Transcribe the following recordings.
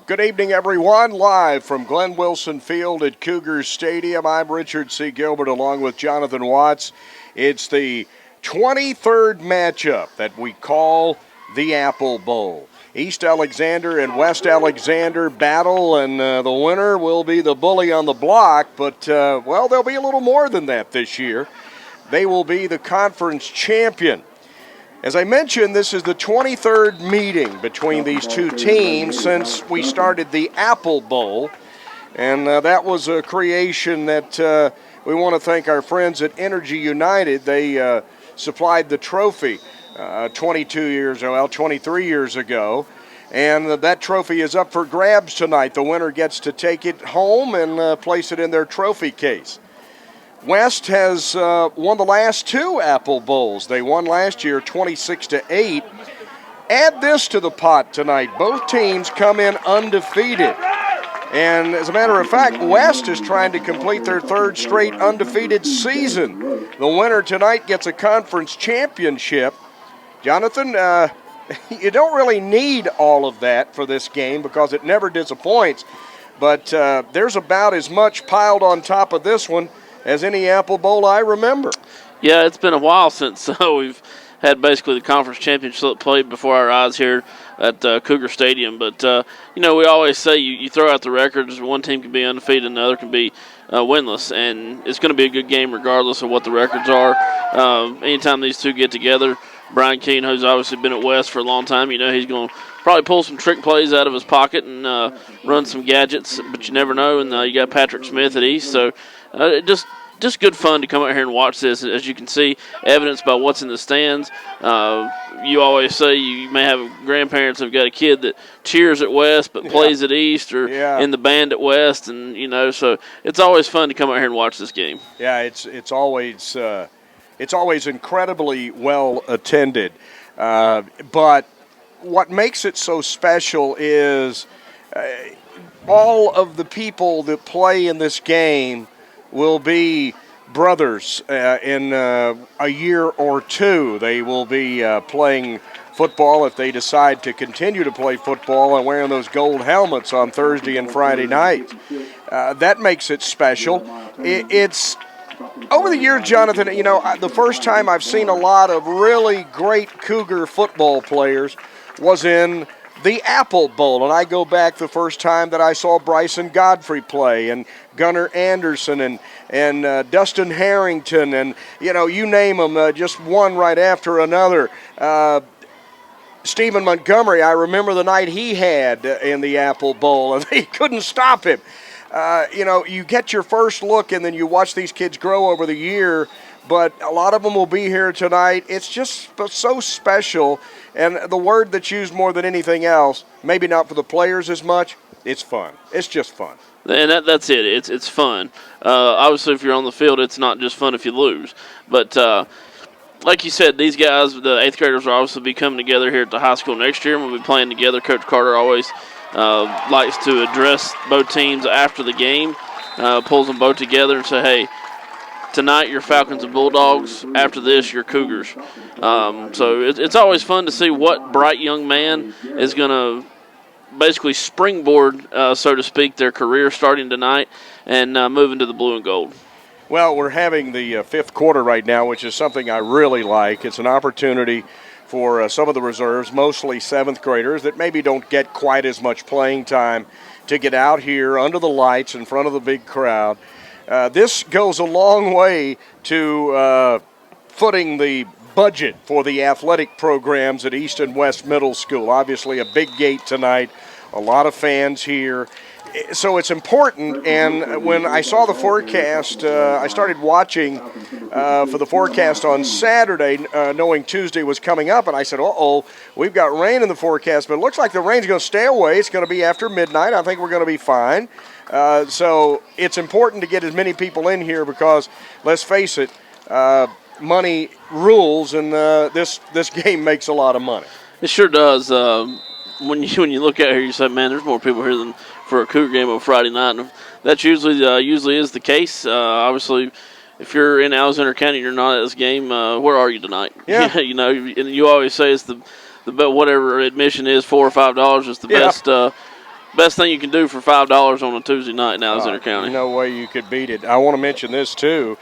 Good evening, everyone. Live from Glenn Wilson Field at Cougars Stadium, I'm Richard C. Gilbert along with Jonathan Watts. It's the 23rd matchup that we call the Apple Bowl. East Alexander and West Alexander battle, and the winner will be the bully on the block. But, there'll be a little more than that this year. They will be the conference champion. As I mentioned, this is the 23rd meeting between these two teams since we started the Apple Bowl. And that was a creation that we want to thank our friends at Energy United. They supplied the trophy 23 years ago. And that trophy is up for grabs tonight. The winner gets to take it home and place it in their trophy case. West has won the last two Apple Bowls. They won last year 26-8. Add this to the pot tonight. Both teams come in undefeated. And as a matter of fact, West is trying to complete their third straight undefeated season. The winner tonight gets a conference championship. Jonathan, you don't really need all of that for this game because it never disappoints. But there's about as much piled on top of this one as any Apple Bowl I remember. Yeah, it's been a while since we've had basically the conference championship played before our eyes here at Cougar Stadium. But, we always say you throw out the records. One team can be undefeated and the other can be winless. And it's going to be a good game regardless of what the records are. Anytime these two get together, Brian Keene, who's obviously been at West for a long time, he's going to probably pull some trick plays out of his pocket and run some gadgets. But you never know. And you got Patrick Smith at East. So just good fun to come out here and watch this. As you can see, evidence by what's in the stands. You always say you may have grandparents have got a kid that cheers at West but plays at East or in the band at West, and so it's always fun to come out here and watch this game. Yeah, it's always incredibly well attended. But what makes it so special is all of the people that play in this game will be brothers in a year or two. They will be playing football if they decide to continue to play football and wearing those gold helmets on Thursday and Friday night. That makes it special. It's over the years, Jonathan, the first time I've seen a lot of really great Cougar football players was in the Apple Bowl, and I go back the first time that I saw Bryson Godfrey play, and Gunnar Anderson, and Dustin Harrington, and you name them, just one right after another. Stephen Montgomery, I remember the night he had in the Apple Bowl, and they couldn't stop him. You get your first look, and then you watch these kids grow over the year. But a lot of them will be here tonight. It's just so special. And the word that's used more than anything else, maybe not for the players as much, it's fun. It's just fun. And that's it. It's fun. Obviously, if you're on the field, it's not just fun if you lose. But like you said, these guys, the 8th graders, will obviously be coming together here at the high school next year, and we'll be playing together. Coach Carter always likes to address both teams after the game, pulls them both together and say, hey, tonight you're Falcons and Bulldogs. After this, you're Cougars. So it's always fun to see what bright young man is going to basically springboard, so to speak, their career starting tonight and moving to the blue and gold. Well, we're having the fifth quarter right now, which is something I really like. It's an opportunity for some of the reserves, mostly 7th graders, that maybe don't get quite as much playing time to get out here under the lights in front of the big crowd. This goes a long way to footing the budget for the athletic programs at East and West Middle School. Obviously a big gate tonight, a lot of fans here. So it's important, and when I saw the forecast, I started watching for the forecast on Saturday, knowing Tuesday was coming up, and I said, we've got rain in the forecast, but it looks like the rain's going to stay away. It's going to be after midnight. I think we're going to be fine. So it's important to get as many people in here because, let's face it, money rules, and this game makes a lot of money. It sure does. When you look at here, you say, man, there's more people here than for a Cougar game on Friday night. And that usually is the case. Obviously, if you're in Alexander County and you're not at this game, where are you tonight? Yeah. And you always say it's the whatever admission is, $4 or $5 is the best best thing you can do for $5 on a Tuesday night in Alexander County. No way you could beat it. I want to mention this, too,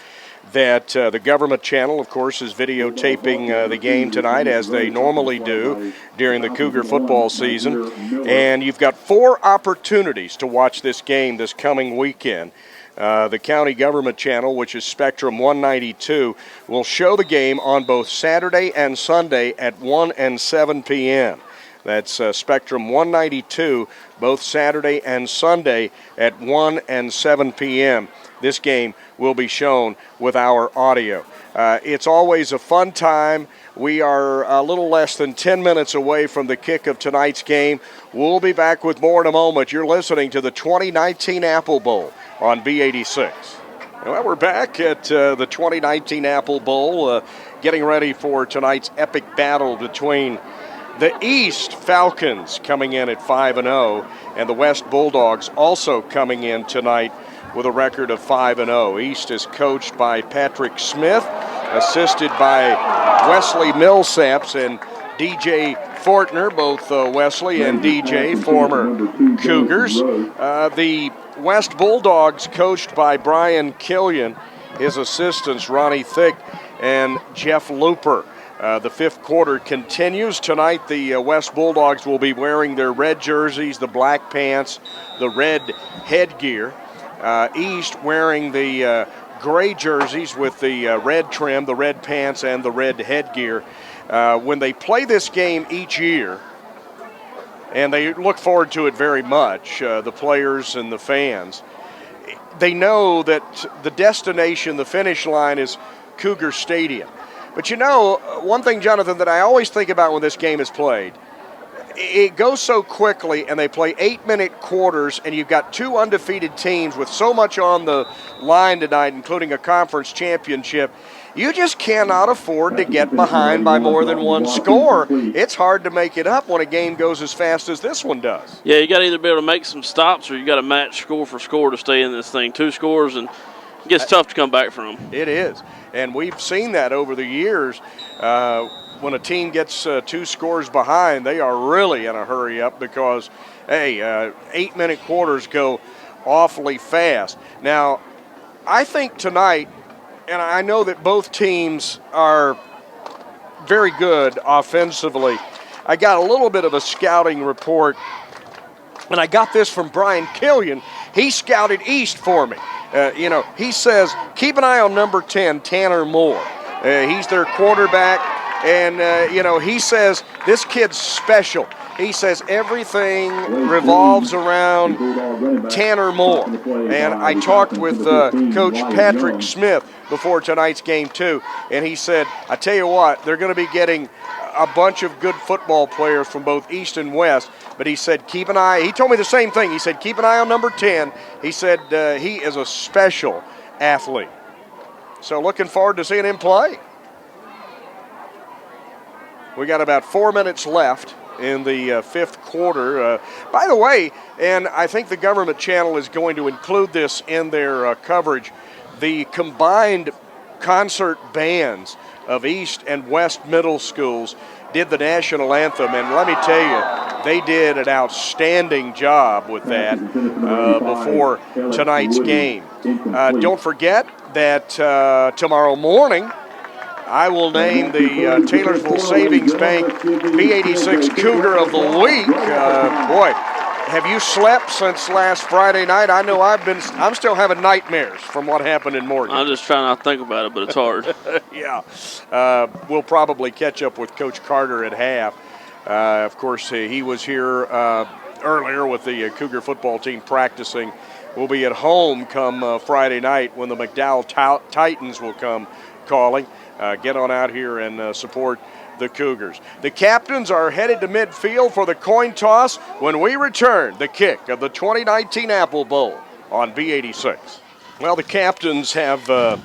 that the government channel, of course, is videotaping the game tonight, as they normally do during the Cougar football season. And you've got 4 opportunities to watch this game this coming weekend. The county government channel, which is Spectrum 192, will show the game on both Saturday and Sunday at 1 and 7 p.m. That's Spectrum 192, both Saturday and Sunday at 1 and 7 p.m. This game will be shown with our audio. It's always a fun time. We are a little less than 10 minutes away from the kick of tonight's game. We'll be back with more in a moment. You're listening to the 2019 Apple Bowl on B86. Well, we're back at the 2019 Apple Bowl, getting ready for tonight's epic battle between the East Falcons, coming in at 5-0, and the West Bulldogs also coming in tonight with a record of 5-0. East is coached by Patrick Smith, assisted by Wesley Millsaps and DJ Fortner, both Wesley and DJ, former Cougars. The West Bulldogs, coached by Brian Killian, his assistants Ronnie Thick and Jeff Looper. The fifth quarter continues. Tonight, the West Bulldogs will be wearing their red jerseys, the black pants, the red headgear. East wearing the gray jerseys with the red trim, the red pants, and the red headgear. When they play this game each year, and they look forward to it very much, the players and the fans, they know that the destination, the finish line, is Cougar Stadium. But you know, one thing, Jonathan, that I always think about when this game is played, it goes so quickly, and they play 8-minute quarters, and you've got 2 undefeated teams with so much on the line tonight, including a conference championship. You just cannot afford to get behind by more than 1 score. It's hard to make it up when a game goes as fast as this one does. Yeah, you got to either be able to make some stops, or you got to match score for score to stay in this thing. 2 scores, and it gets tough to come back from. It is, and we've seen that over the years. When a team gets 2 scores behind, they are really in a hurry up because, hey, 8-minute quarters go awfully fast. Now, I think tonight, and I know that both teams are very good offensively, I got a little bit of a scouting report, and I got this from Brian Killian. He scouted East for me. He says, keep an eye on number 10, Tanner Moore. He's their quarterback. And, he says, this kid's special. He says everything revolves around Tanner Moore. And I talked with Coach Patrick Smith before tonight's game, too. And he said, I tell you what, they're going to be getting a bunch of good football players from both East and West. But he said, keep an eye. He told me the same thing. He said, keep an eye on number 10. He said he is a special athlete. So looking forward to seeing him play. We got about 4 minutes left in the fifth quarter. By the way, and I think the government channel is going to include this in their coverage, the combined concert bands of East and West middle schools did the national anthem, and let me tell you, they did an outstanding job with that before tonight's game. Don't forget that tomorrow morning, I will name the Taylorsville Savings Bank B86 Cougar of the Week. Boy, have you slept since last Friday night? I know I'm still having nightmares from what happened in Morgan. I'm just trying not to think about it, but it's hard. Yeah. We'll probably catch up with Coach Carter at half. Of course, he was here earlier with the Cougar football team practicing. We'll be at home come Friday night when the McDowell Titans will come calling. Get on out here and support the Cougars. The captains are headed to midfield for the coin toss when we return the kick of the 2019 Apple Bowl on B86. Well, the captains have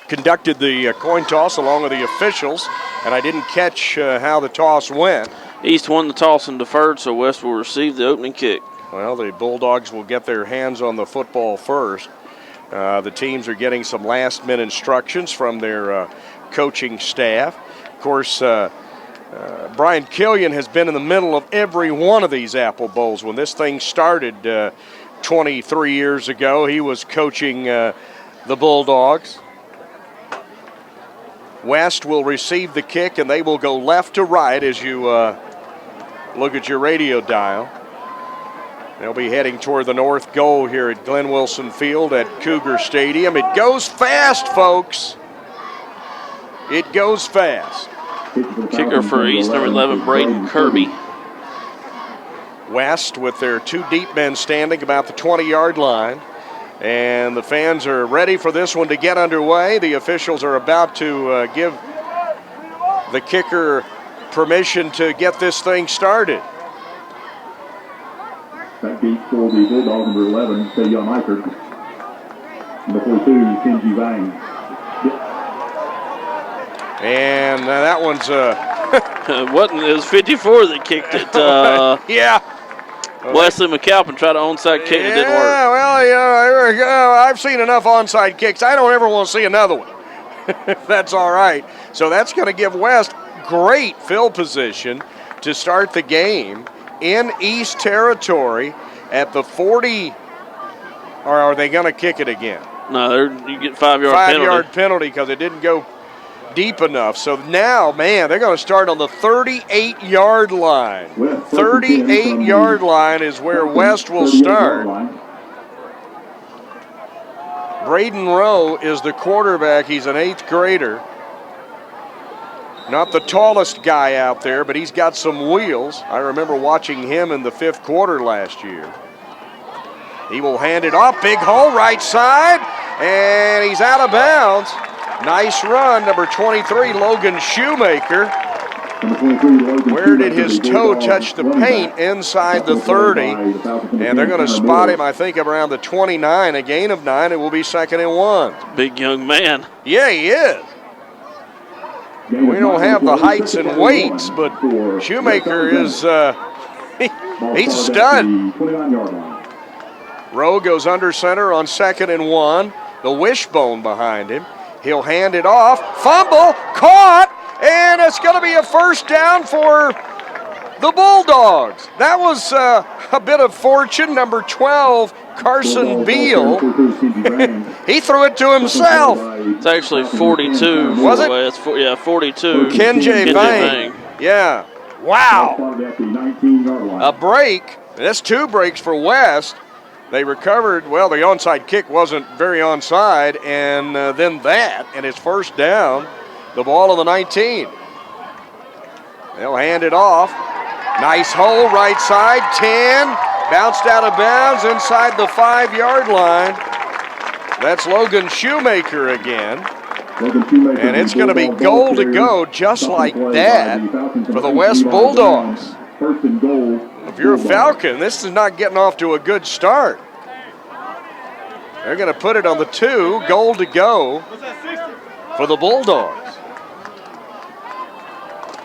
conducted the coin toss along with the officials, and I didn't catch how the toss went. East won the toss and deferred, so West will receive the opening kick. Well, the Bulldogs will get their hands on the football first. The teams are getting some last-minute instructions from their coaching staff. Of course, Brian Killian has been in the middle of every one of these Apple Bowls. When this thing started 23 years ago, he was coaching the Bulldogs. West will receive the kick, and they will go left to right as you look at your radio dial. They'll be heading toward the north goal here at Glenn Wilson Field at Cougar Stadium. It goes fast, folks. It goes fast. Kicker for East, number 11, Braden Kirby. West with their two deep men standing about the 20-yard line. And the fans are ready for this one to get underway. The officials are about to give the kicker permission to get this thing started. That beat for the Bulldogs, number 11, Tayon Eichert. Number 42, Kenji Vang. And that one's It was 54 that kicked it. yeah. Wesley McAlpin tried to onside kick. It didn't work. Yeah, well, here we go. I've seen enough onside kicks. I don't ever want to see another one. That's all right. So that's going to give West great field position to start the game in East Territory at the 40. Or are they going to kick it again? No, you get 5-yard penalty. 5-yard penalty because it didn't go deep enough. So now, man, they're going to start on the 38-yard line. 38-yard line is where West will start. Braden Rowe is the quarterback. He's an 8th grader. Not the tallest guy out there, but he's got some wheels. I remember watching him in the 5th quarter last year. He will hand it off. Big hole, right side, and he's out of bounds. Nice run, number 23, Logan Shoemaker. Where did his toe touch the paint? Inside the 30. And they're going to spot him, I think, around the 29. A gain of 9. It will be 2nd and 1. Big young man. Yeah, he is. We don't have the heights and weights, but Shoemaker is he's a stud. Rowe goes under center on 2nd and 1. The wishbone behind him. He'll hand it off. Fumble, caught, and it's going to be a first down for the Bulldogs. That was a bit of fortune. Number 12, Carson Beal. He threw it to himself. It's actually 42. Was it? It's 42. Kenji Vang. Yeah. Wow. A break. That's 2 breaks for West. They recovered. Well, the onside kick wasn't very onside, and then that, and it's first down. The ball of the 19. They'll hand it off. Nice hole, right side, 10. Bounced out of bounds inside the 5-yard line. That's Logan Shoemaker again. And it's going to be goal to go just like that for the West Bulldogs. If you're a Falcon, this is not getting off to a good start. They're going to put it on the 2, goal to go for the Bulldogs.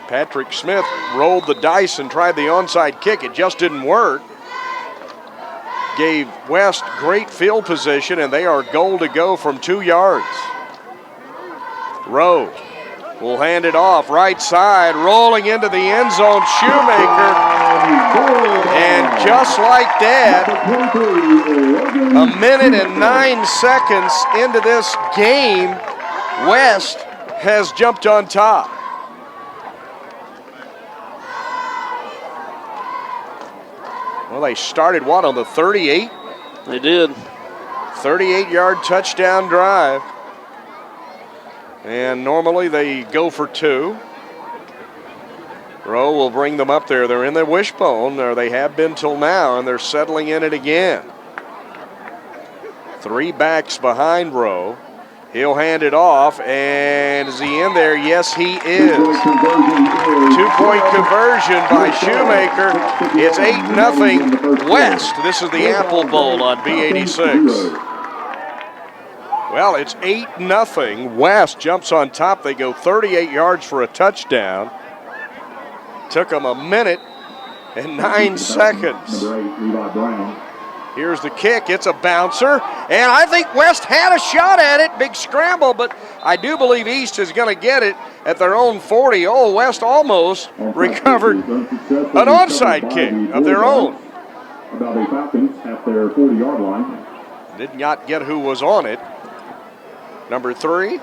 Patrick Smith rolled the dice and tried the onside kick. It just didn't work. Gave West great field position, and they are goal to go from 2 yards. Rowe will hand it off, right side, rolling into the end zone, Shoemaker. And just like that, 1 minute and 9 seconds into this game, West has jumped on top. Well, they started, what, on the 38? They did. 38-yard touchdown drive. And normally they go for 2. Rowe will bring them up there. They're in the wishbone, or they have been till now, and they're settling in it again. 3 backs behind Rowe. He'll hand it off, and is he in there? Yes, he is. 2-point conversion by Shoemaker. It's 8-0 West. This is the Apple Bowl on B86. Well, it's 8-0. West jumps on top. They go 38 yards for a touchdown. Took them 1 minute and 9 seconds. Here's the kick. It's a bouncer. And I think West had a shot at it. Big scramble, but I do believe East is going to get it at their own 40. Oh, West almost recovered an onside kick of their own. About the Falcons at their 40-yard line. Did not get who was on it. Number 3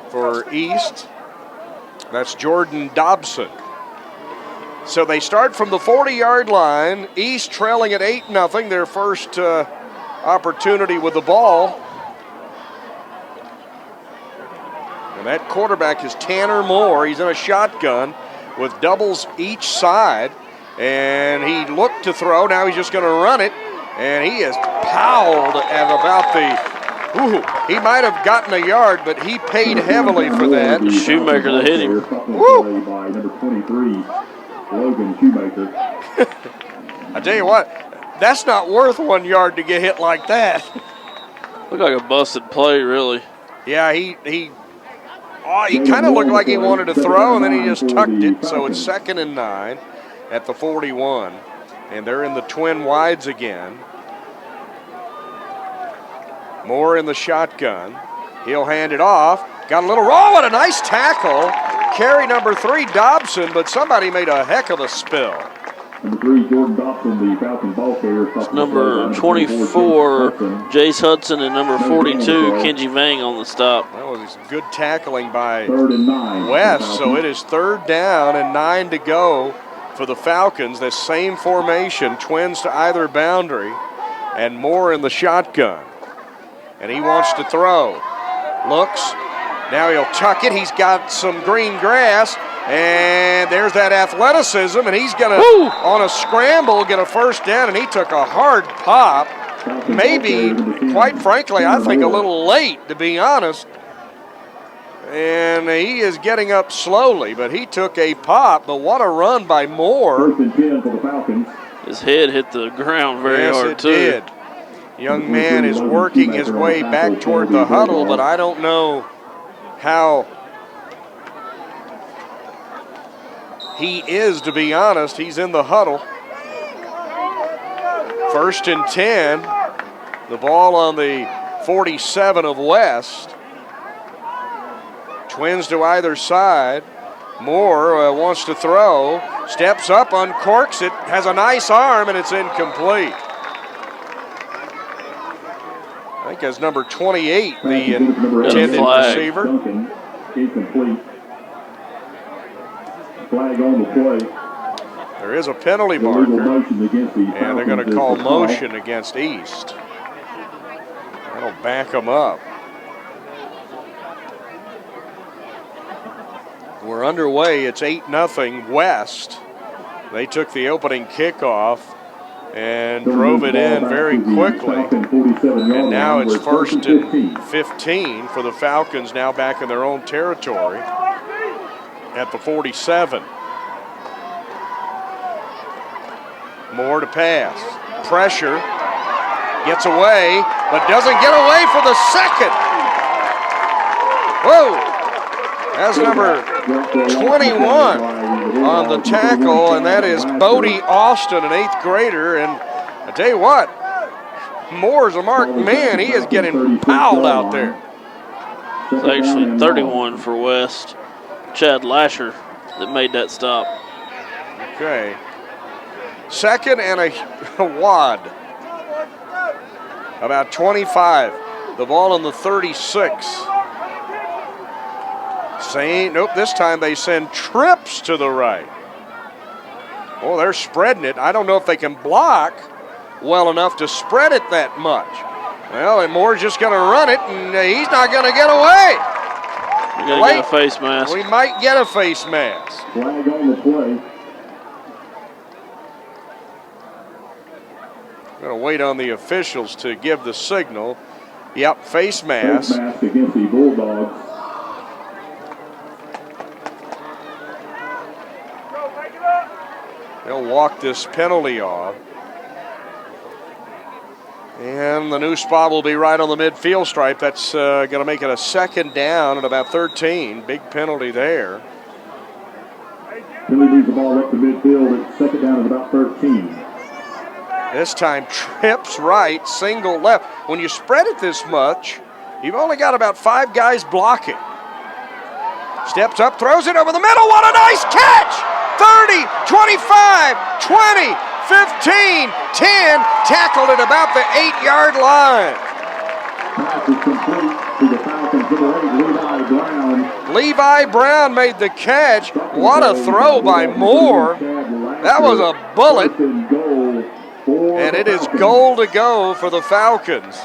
for East. That's Jordan Dobson. So they start from the 40-yard line. East trailing at 8-0, their first opportunity with the ball. And that quarterback is Tanner Moore. He's in a shotgun with doubles each side. And he looked to throw. Now he's just going to run it. And he is powelled at about the... Ooh, he might have gotten a yard, but he paid heavily for that. Shoemaker that hit him. Woo! By number 23, Logan Shoemaker. I tell you what, that's not worth 1 yard to get hit like that. Looked like a busted play, really. Yeah, he kind of looked like he wanted to throw, and then he just tucked it. So it's 2nd and 9 at the 41. And they're in the twin wides again. Moore in the shotgun. He'll hand it off. Got a little roll and a nice tackle. Carry number 3, Dobson, but somebody made a heck of a spill. Number 3, Jordan Dobson, the Falcon ball carrier. Number 24, Jace Hudson, and number 42, Kenji Vang on the stop. That was good tackling by 3rd and 9. West, so it is 3rd down and 9 to go for the Falcons. The same formation, twins to either boundary, and Moore in the shotgun. And he wants to throw. Looks. Now he'll tuck it. He's got some green grass. And there's that athleticism. And he's going to, on a scramble, get a first down. And he took a hard pop. Maybe, quite frankly, I think a little late, to be honest. And he is getting up slowly. But he took a pop. But what a run by Moore. 1st and 10 for the Falcons. His head hit the ground very hard, too. Yes, it did. Young man is working his way back toward the huddle, but I don't know how he is, to be honest. He's in the huddle. 1st and 10. The ball on the 47 of West. Twins to either side. Moore wants to throw. Steps up, uncorks it, has a nice arm, and it's incomplete. I think that's number 28, the intended receiver. Duncan, incomplete. Flag on the play. There is a penalty Illegal marker, motion against the and they're going to Falcons call is the call. motion against East. That'll back them up. We're underway. It's 8-0 West. They took the opening kickoff and drove it in very quickly. And now it's 1st and 15 for the Falcons, now back in their own territory at the 47. Moore to pass. Pressure. Gets away, but doesn't get away for the second. Whoa! That's number 21 on the tackle, and that is Bodie Austin, an 8th grader. And I tell you what, Moore's a marked man. He is getting fouled out there. It's actually 31 for West. Chad Lasher that made that stop. Okay. 2nd and a wad. About 25. The ball on the 36. Nope, this time they send trips to the right. Oh, they're spreading it. I don't know if they can block well enough to spread it that much. Well, and Moore's just going to run it, and he's not going to get away. You're going to get a face mask. We might get a face mask. Flag on the play. We're going to wait on the officials to give the signal. Yep, face mask. Face mask against the Bulldogs. They'll walk this penalty off. And the new spot will be right on the midfield stripe. That's going to make it a 2nd down at about 13. Big penalty there. Billy moves the ball up to midfield at 2nd down at about 13. This time trips right, single left. When you spread it this much, you've only got about 5 guys blocking. Steps up, throws it over the middle. What a nice catch! 30, 25, 20, 15, 10. Tackled at about the 8-yard line. Pass is complete to the Falcons, number 8, Levi Brown. Levi Brown made the catch. What a throw by Moore. That was a bullet. And it is goal to go for the Falcons.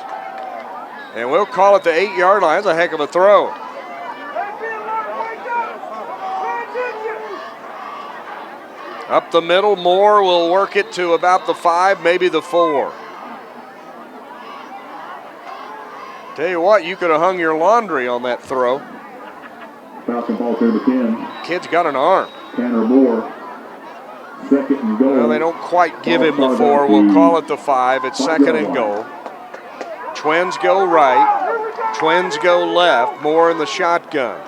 And we'll call it the 8-yard line. That's a heck of a throw. Up the middle, Moore will work it to about the 5, maybe the 4. Tell you what, you could have hung your laundry on that throw. Falcon ball to number 10. Kid's got an arm. Tanner Moore. Second and goal. Well, they don't quite give him the 4. We'll call it the 5. It's second and goal. Twins go right. Twins go left. Moore in the shotgun.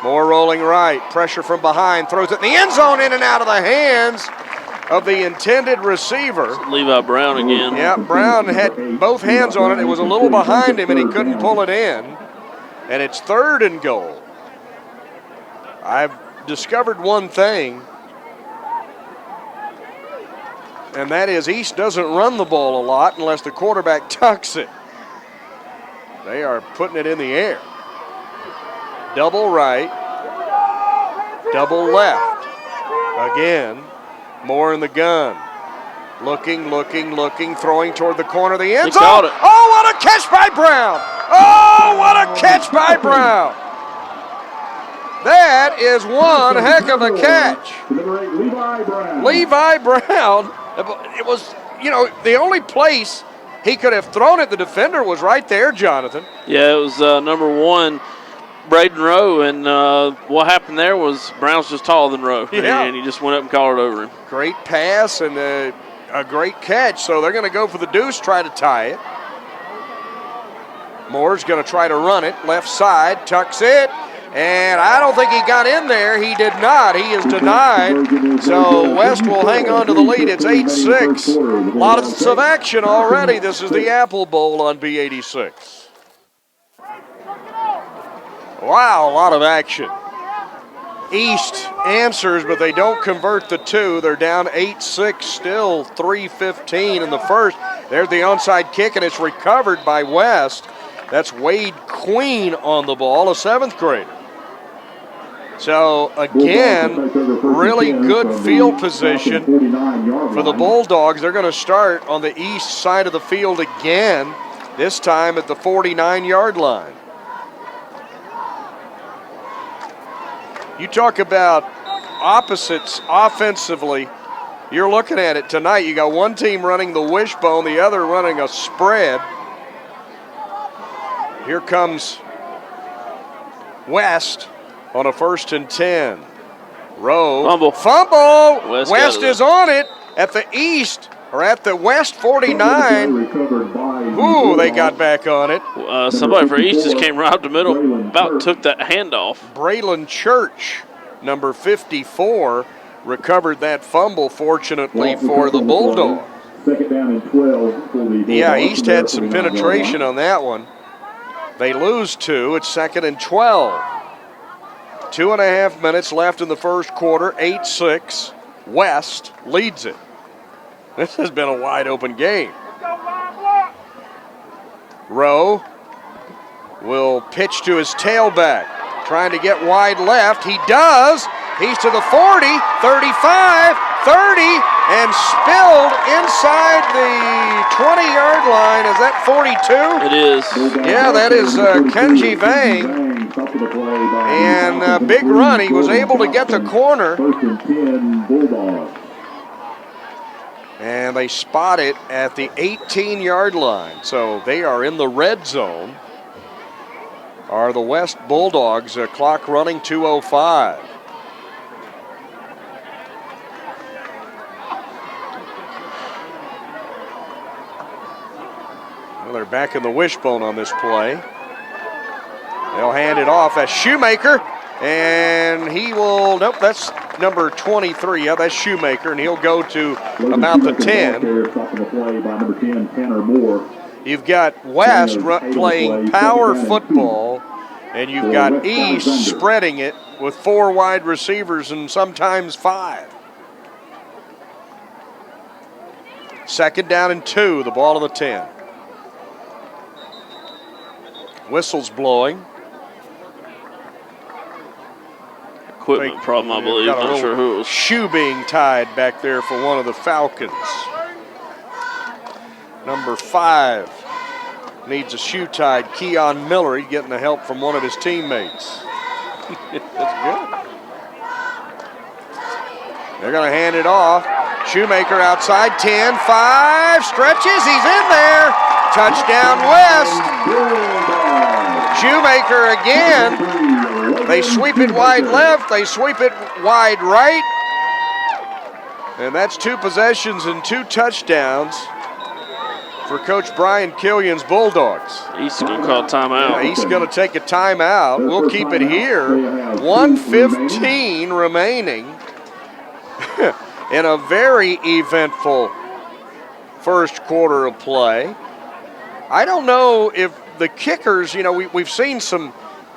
Moore rolling right. Pressure from behind. Throws it in the end zone, in and out of the hands of the intended receiver. Levi Brown again. Yeah, Brown had both hands on it. It was a little behind him, and he couldn't pull it in. And it's third and goal. I've discovered one thing, and that is East doesn't run the ball a lot unless the quarterback tucks it. They are putting it in the air. Double right, double left. Again, Moore in the gun. Looking, throwing toward the corner of the end zone. Caught it. Oh, what a catch by Brown! Oh, what a catch by Brown! That is one heck of a catch. Number 8, Levi Brown. Levi Brown, it was, the only place he could have thrown it, the defender was right there, Jonathan. Yeah, it was number 1, Braden Rowe, and what happened there was Brown's just taller than Rowe, Yeah. and he just went up and called it over him. Great pass and a great catch, so they're going to go for the deuce, try to tie it. Moore's going to try to run it, left side, tucks it, and I don't think he got in there. He did not. He is denied. So West will hang on to the lead. It's 8-6. Lots of action already. This is the Apple Bowl on B86. Wow, a lot of action. East answers, but they don't convert the 2. They're down 8-6, still 3:15 in the first. There's the onside kick, and it's recovered by West. That's Wade Queen on the ball, a 7th grader. So, again, really good field position for the Bulldogs. They're going to start on the east side of the field again, this time at the 49-yard line. You talk about opposites offensively. You're looking at it tonight. You got one team running the wishbone, the other running a spread. Here comes West on a 1st and 10. Rowe. Fumble. West is on it at the east, or at the West 49. Ooh, they got back on it. Somebody for East just came right up the middle, about took that handoff. Braylon Church, number 54, recovered that fumble, fortunately for the Bulldogs. Second down and 12 for the Yeah, East had some penetration on that one. They lose 2. It's 2nd and 12. 2.5 minutes left in the first quarter. 8-6. West leads it. This has been a wide open game. Rowe will pitch to his tailback, trying to get wide left. He does. He's to the 40, 35, 30, and spilled inside the 20-yard line. Is that 42? It is. Yeah, that is Kenji Vang. And big run. He was able to get the corner. 1st and 10 Bulldogs. And they spot it at the 18-yard line. So they are in the red zone. Are the West Bulldogs, clock running 2:05. Well, they're back in the wishbone on this play. They'll hand it off as Shoemaker, and he will, nope, that's number 23. Yeah, that's Shoemaker, and he'll go to about the 10. Stopping the play by number 10, Tanner Moore. You've got West playing power football, and you've got East spreading it with 4 wide receivers and sometimes 5. Second down and 2, the ball of the 10. Whistle's blowing. Equipment problem, I believe. Got a Not sure who it was. shoe being tied back there for one of the Falcons. Number 5 needs a shoe tied. Keon Miller getting the help from one of his teammates. That's good. They're going to hand it off. Shoemaker outside, 10, 5, stretches, he's in there. Touchdown West. Shoemaker again. They sweep it wide left, they sweep it wide right. And that's 2 possessions and 2 touchdowns for Coach Brian Killian's Bulldogs. East going to call timeout. He's going to take a timeout. We'll keep it here. 1:15 remaining in a very eventful first quarter of play. I don't know if the kickers, we've seen some,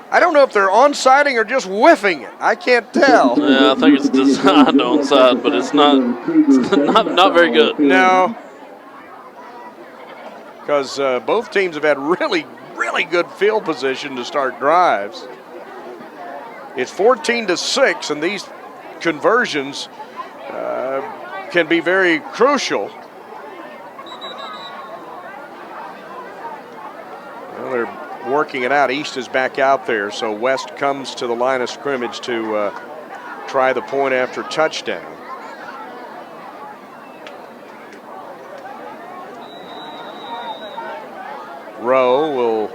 I don't know if they're onsiding or just whiffing it. I can't tell. Yeah, I think it's designed onside, but it's not very good. No. Because both teams have had really, really good field position to start drives. It's 14-6, and these conversions can be very crucial. Well, they're working it out. East is back out there, so West comes to the line of scrimmage to try the point after touchdown. Rowe will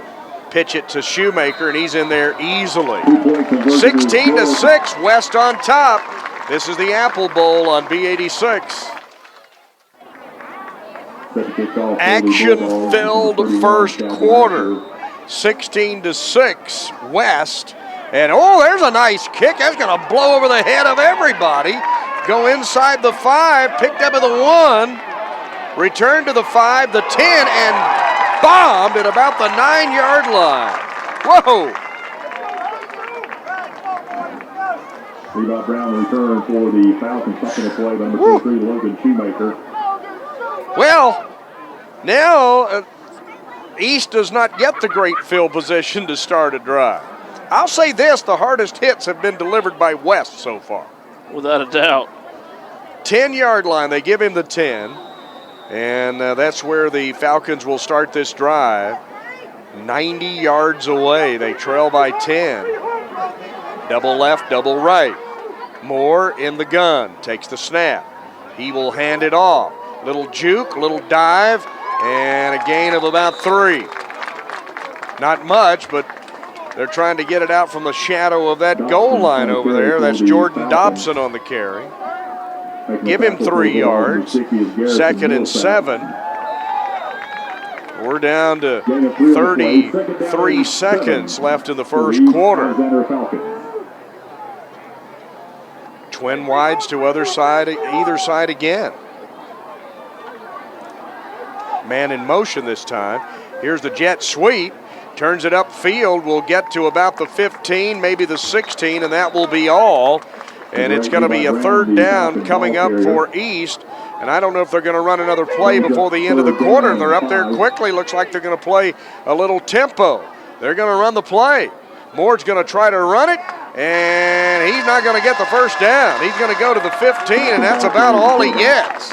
pitch it to Shoemaker, and he's in there easily. 16-6, West on top. This is the Apple Bowl on B86. Action-filled first quarter. 16-6, West. And there's a nice kick. That's going to blow over the head of everybody. Go inside the 5, picked up at the 1, return to the 5, the 10, and bombed at about the 9-yard line. Whoa! Levi Brown return for the Falcons, stopping the play by number 23, Logan Shoemaker. Well, now East does not get the great field position to start a drive. I'll say this, the hardest hits have been delivered by West so far. Without a doubt. 10-yard line, they give him the 10. And that's where the Falcons will start this drive. 90 yards away, they trail by 10. Double left, double right. Moore in the gun, takes the snap. He will hand it off. Little juke, little dive, and a gain of about 3. Not much, but they're trying to get it out from the shadow of that goal line over there. That's Jordan Dobson on the carry. Give him 3 yards. 2nd and 7. We're down to 33 seconds left in the first quarter. Twin wides to either side again. Man in motion this time. Here's the jet sweep. Turns it upfield. We'll get to about the 15, maybe the 16, and that will be all. And it's going to be a 3rd down coming up for East. And I don't know if they're going to run another play before the end of the quarter. They're up there quickly. Looks like they're going to play a little tempo. They're going to run the play. Moore's going to try to run it, and he's not going to get the first down. He's going to go to the 15, and that's about all he gets.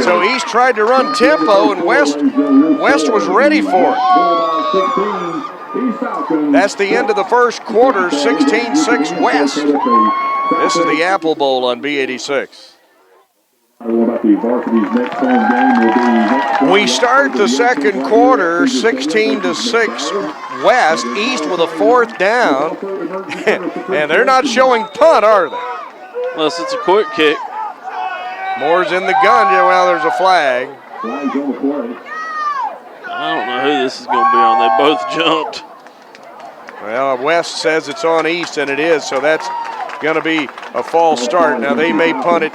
So East tried to run tempo, and West was ready for it. That's the end of the first quarter, 16-6 West. This is the Apple Bowl on B86. We start the second quarter 16-6 West. East with a 4th down. And they're not showing punt, are they? Unless it's a quick kick. Moore's in the gun. Yeah, well, there's a flag. I don't know who this is going to be on. They both jumped. Well, West says it's on East, and it is. So that's going to be a false start. Now, they may punt it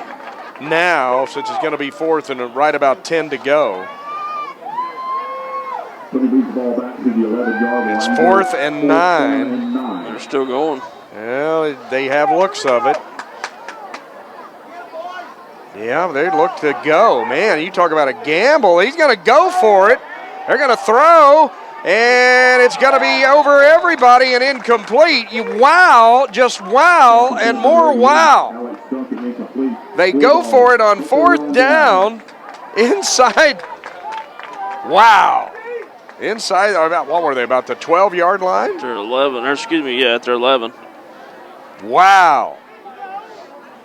now since it's going to be 4th and right about 10 to go. It's 4th and 9. They're still going. Well, they have looks of it. Yeah, they look to go. Man, you talk about a gamble. He's going to go for it. They're going to throw, and it's going to be over everybody and incomplete. Wow, just wow, and more wow. They go for it on 4th down inside. Wow. Inside, about what were they, about the 12-yard line? They're 11, or excuse me, yeah, they're 11. Wow.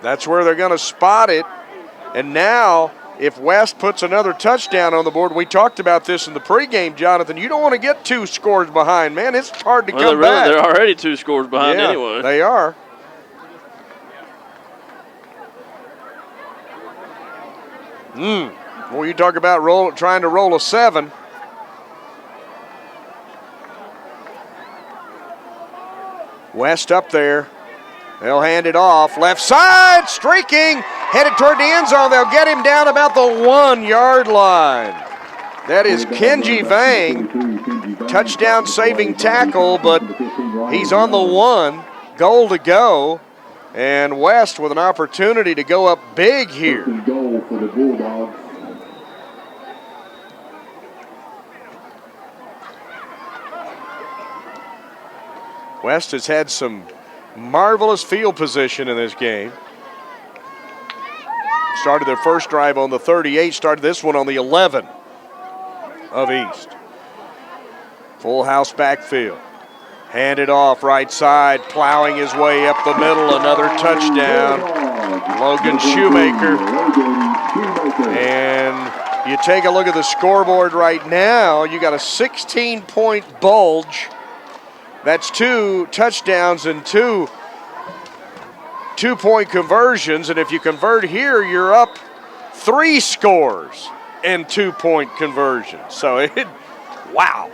That's where they're going to spot it. And now, if West puts another touchdown on the board, we talked about this in the pregame, Jonathan, you don't want to get 2 scores behind, man. It's hard to come back. They're already 2 scores behind anyway. They are. Well, you talk about trying to roll a 7. West up there. They'll hand it off. Left side, streaking, headed toward the end zone. They'll get him down about the 1-yard line. That is Kenji Vang. Touchdown saving tackle, but he's on the 1. Goal to go. And West with an opportunity to go up big here. Goal for the Bulldogs. West has had some marvelous field position in this game. Started their first drive on the 38, started this one on the 11 of East. Full house backfield. Handed off right side, plowing his way up the middle, another touchdown. Logan Shoemaker. And you take a look at the scoreboard right now, you got a 16-point bulge. That's 2 touchdowns and 2 two-point conversions. And if you convert here, you're up 3 scores and 2-point conversions. So, wow.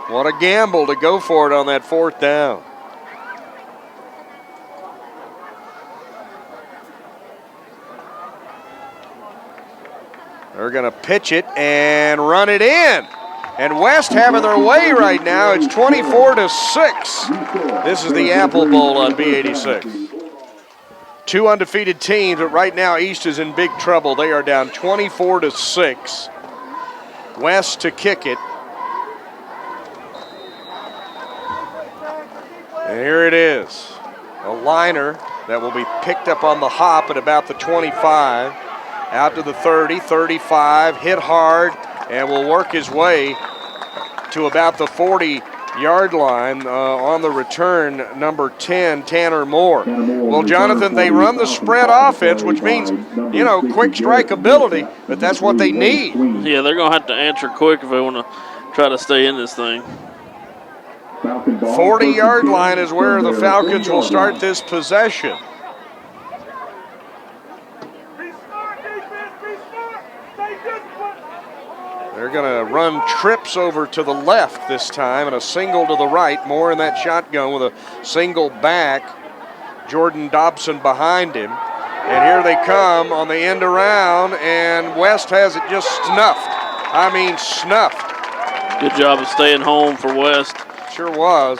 What a gamble to go for it on that 4th down. They're going to pitch it and run it in. And West having their way right now. It's 24-6. This is the Apple Bowl on B86. 2 undefeated teams, but right now East is in big trouble. They are down 24-6. West to kick it. And here it is. A liner that will be picked up on the hop at about the 25. Out to the 30, 35, hit hard, and will work his way to about the 40-yard line on the return, number 10, Tanner Moore. Well, Jonathan, they run the spread offense, which means, quick strike ability, but that's what they need. Yeah, they're going to have to answer quick if they want to try to stay in this thing. 40-yard line is where the Falcons will start this possession. They're going to run trips over to the left this time and a single to the right. Moore in that shotgun with a single back. Jordan Dobson behind him. And here they come on the end around, and West has it just snuffed. I mean, snuffed. Good job of staying home for West. Sure was.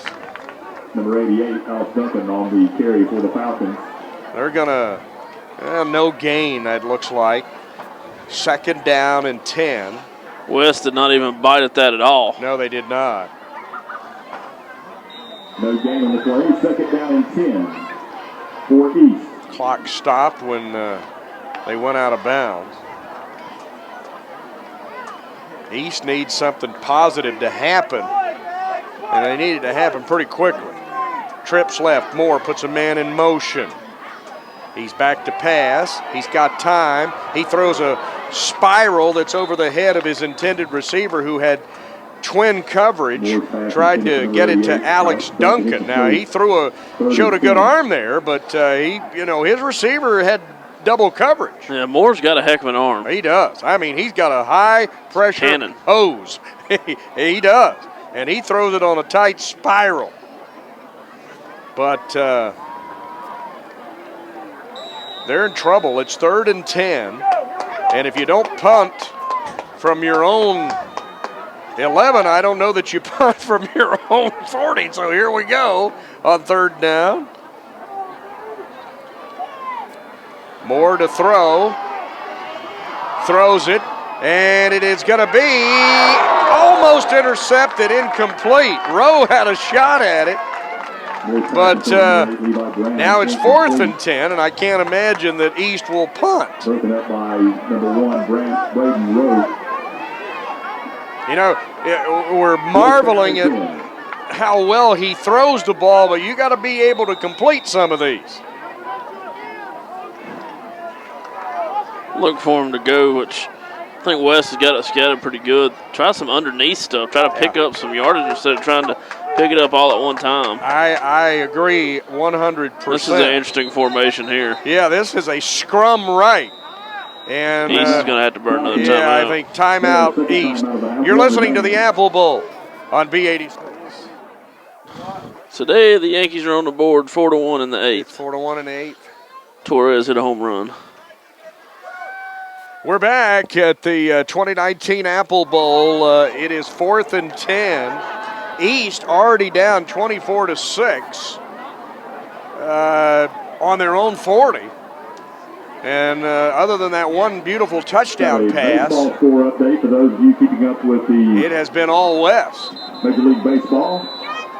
Number 88, Alex Duncan on the carry for the Falcons. They're going to, no gain, that looks like. 2nd down and 10. West did not even bite at that at all. No, they did not. No gain on the play. 2nd down and 10 for East. Clock stopped when they went out of bounds. East needs something positive to happen, and they need it to happen pretty quickly. Trips left. Moore puts a man in motion. He's back to pass. He's got time. He throws a spiral that's over the head of his intended receiver who had twin coverage. Tried to get it to Alex Duncan. Now, he showed a good arm there, but his receiver had double coverage. Yeah, Moore's got a heck of an arm. He does. I mean, he's got a high-pressure cannon hose. He does. And he throws it on a tight spiral. But they're in trouble. It's 3rd and 10. And if you don't punt from your own 11, I don't know that you punt from your own 40. So here we go on 3rd down. Moore to throw. Throws it. And it is going to be almost intercepted, incomplete. Rowe had a shot at it. But now it's 4th and 10, and I can't imagine that East will punt. Broken up by number 1, Braden Rowe. You know, we're marveling at how well he throws the ball, but you got to be able to complete some of these. Look for him to go, which I think West has got it scattered pretty good. Try some underneath stuff. Try to pick up some yardage instead of trying to pick it up all at one time. I agree 100%. This is an interesting formation here. Yeah, this is a scrum right. And East is going to have to burn another timeout. Yeah, I think timeout East. You're listening to the Apple Bowl on B86. Today, the Yankees are on the board 4-1 in the 8th. 4-1 in the 8th. Torres hit a home run. We're back at the 2019 Apple Bowl. It is 4th and 10. East already down 24-6 on their own 40. And other than that one beautiful touchdown pass, baseball score update for those of you keeping up with the it has been all West. Major League Baseball.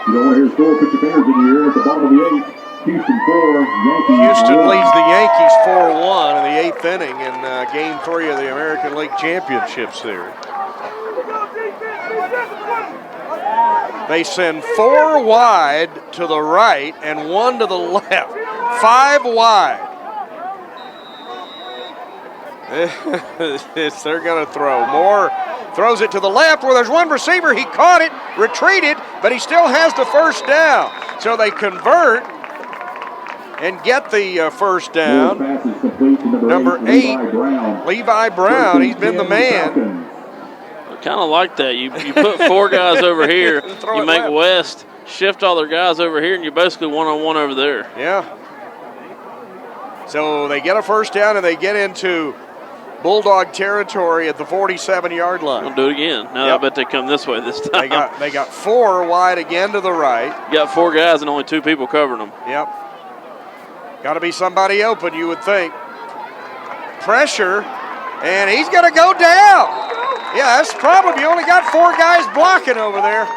You don't want to hear a score, put your fingers in the air at the bottom of the 8th. Houston 4, Yankees. Houston 1. leads the Yankees 4-1 in the 8th inning in Game 3 of the American League Championship Series. They send 4 wide to the right and 1 to the left. 5 wide. They're going to throw. Moore throws it to the left where there's one receiver. He caught it, retreated, but he still has the first down. So they convert and get the first down. Number 8, Levi Brown. He's been the man. I kind of like that. You put 4 guys over here. You make West shift all their guys over here, and you're basically one-on-one over there. Yeah. So they get a first down, and they get into Bulldog territory at the 47-yard line. I'll do it again. Now I bet they come this way this time. They got 4 wide again to the right. You got 4 guys and only 2 people covering them. Yep. Got to be somebody open, you would think. Pressure, and he's going to go down. Yeah, that's problem. You only got 4 guys blocking over there.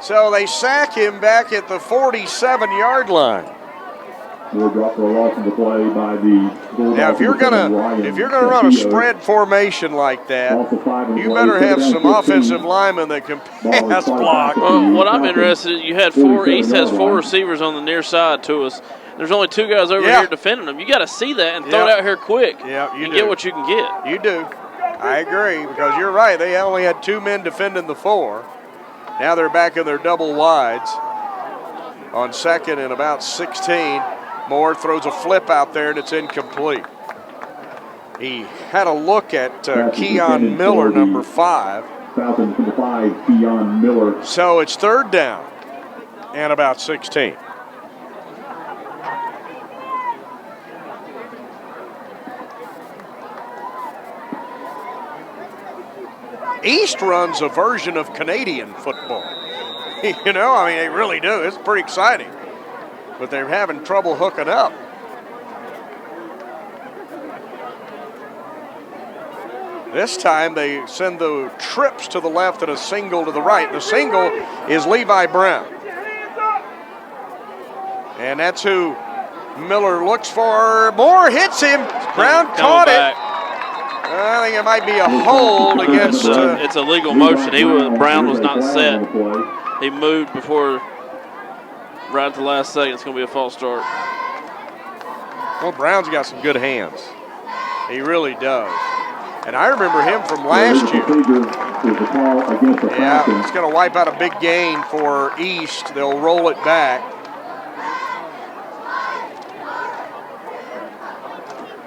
So they sack him back at the 47-yard line. Moore dropped for a loss in the play by the Bulldogs. Now, if you're gonna run a spread formation like that, you better have some offensive linemen that can pass block. Well, what I'm interested in, you had 4. East has 4 receivers on the near side to us. There's only 2 guys over here defending them. You got to see that and throw it out here quick. Yeah, you and do. Get what you can get. You do. I agree, because you're right. They only had 2 men defending the 4. Now they're back in their double wides on 2nd and about 16. Moore throws a flip out there, and it's incomplete. He had a look at Keon Miller, number 5. Falcons number 5, Keon Miller. So it's 3rd down and about 16. East runs a version of Canadian football. You know, I mean, they really do. It's pretty exciting. But they're having trouble hooking up. This time they send the trips to the left and a single to the right. The single is Levi Brown. And that's who Miller looks for. Moore hits him. Brown caught it. I think it might be a hold against. It's a legal motion. Brown was not set. He moved before, right at the last second. It's going to be a false start. Well, Brown's got some good hands. He really does. And I remember him from last year. Yeah, it's going to wipe out a big gain for East. They'll roll it back.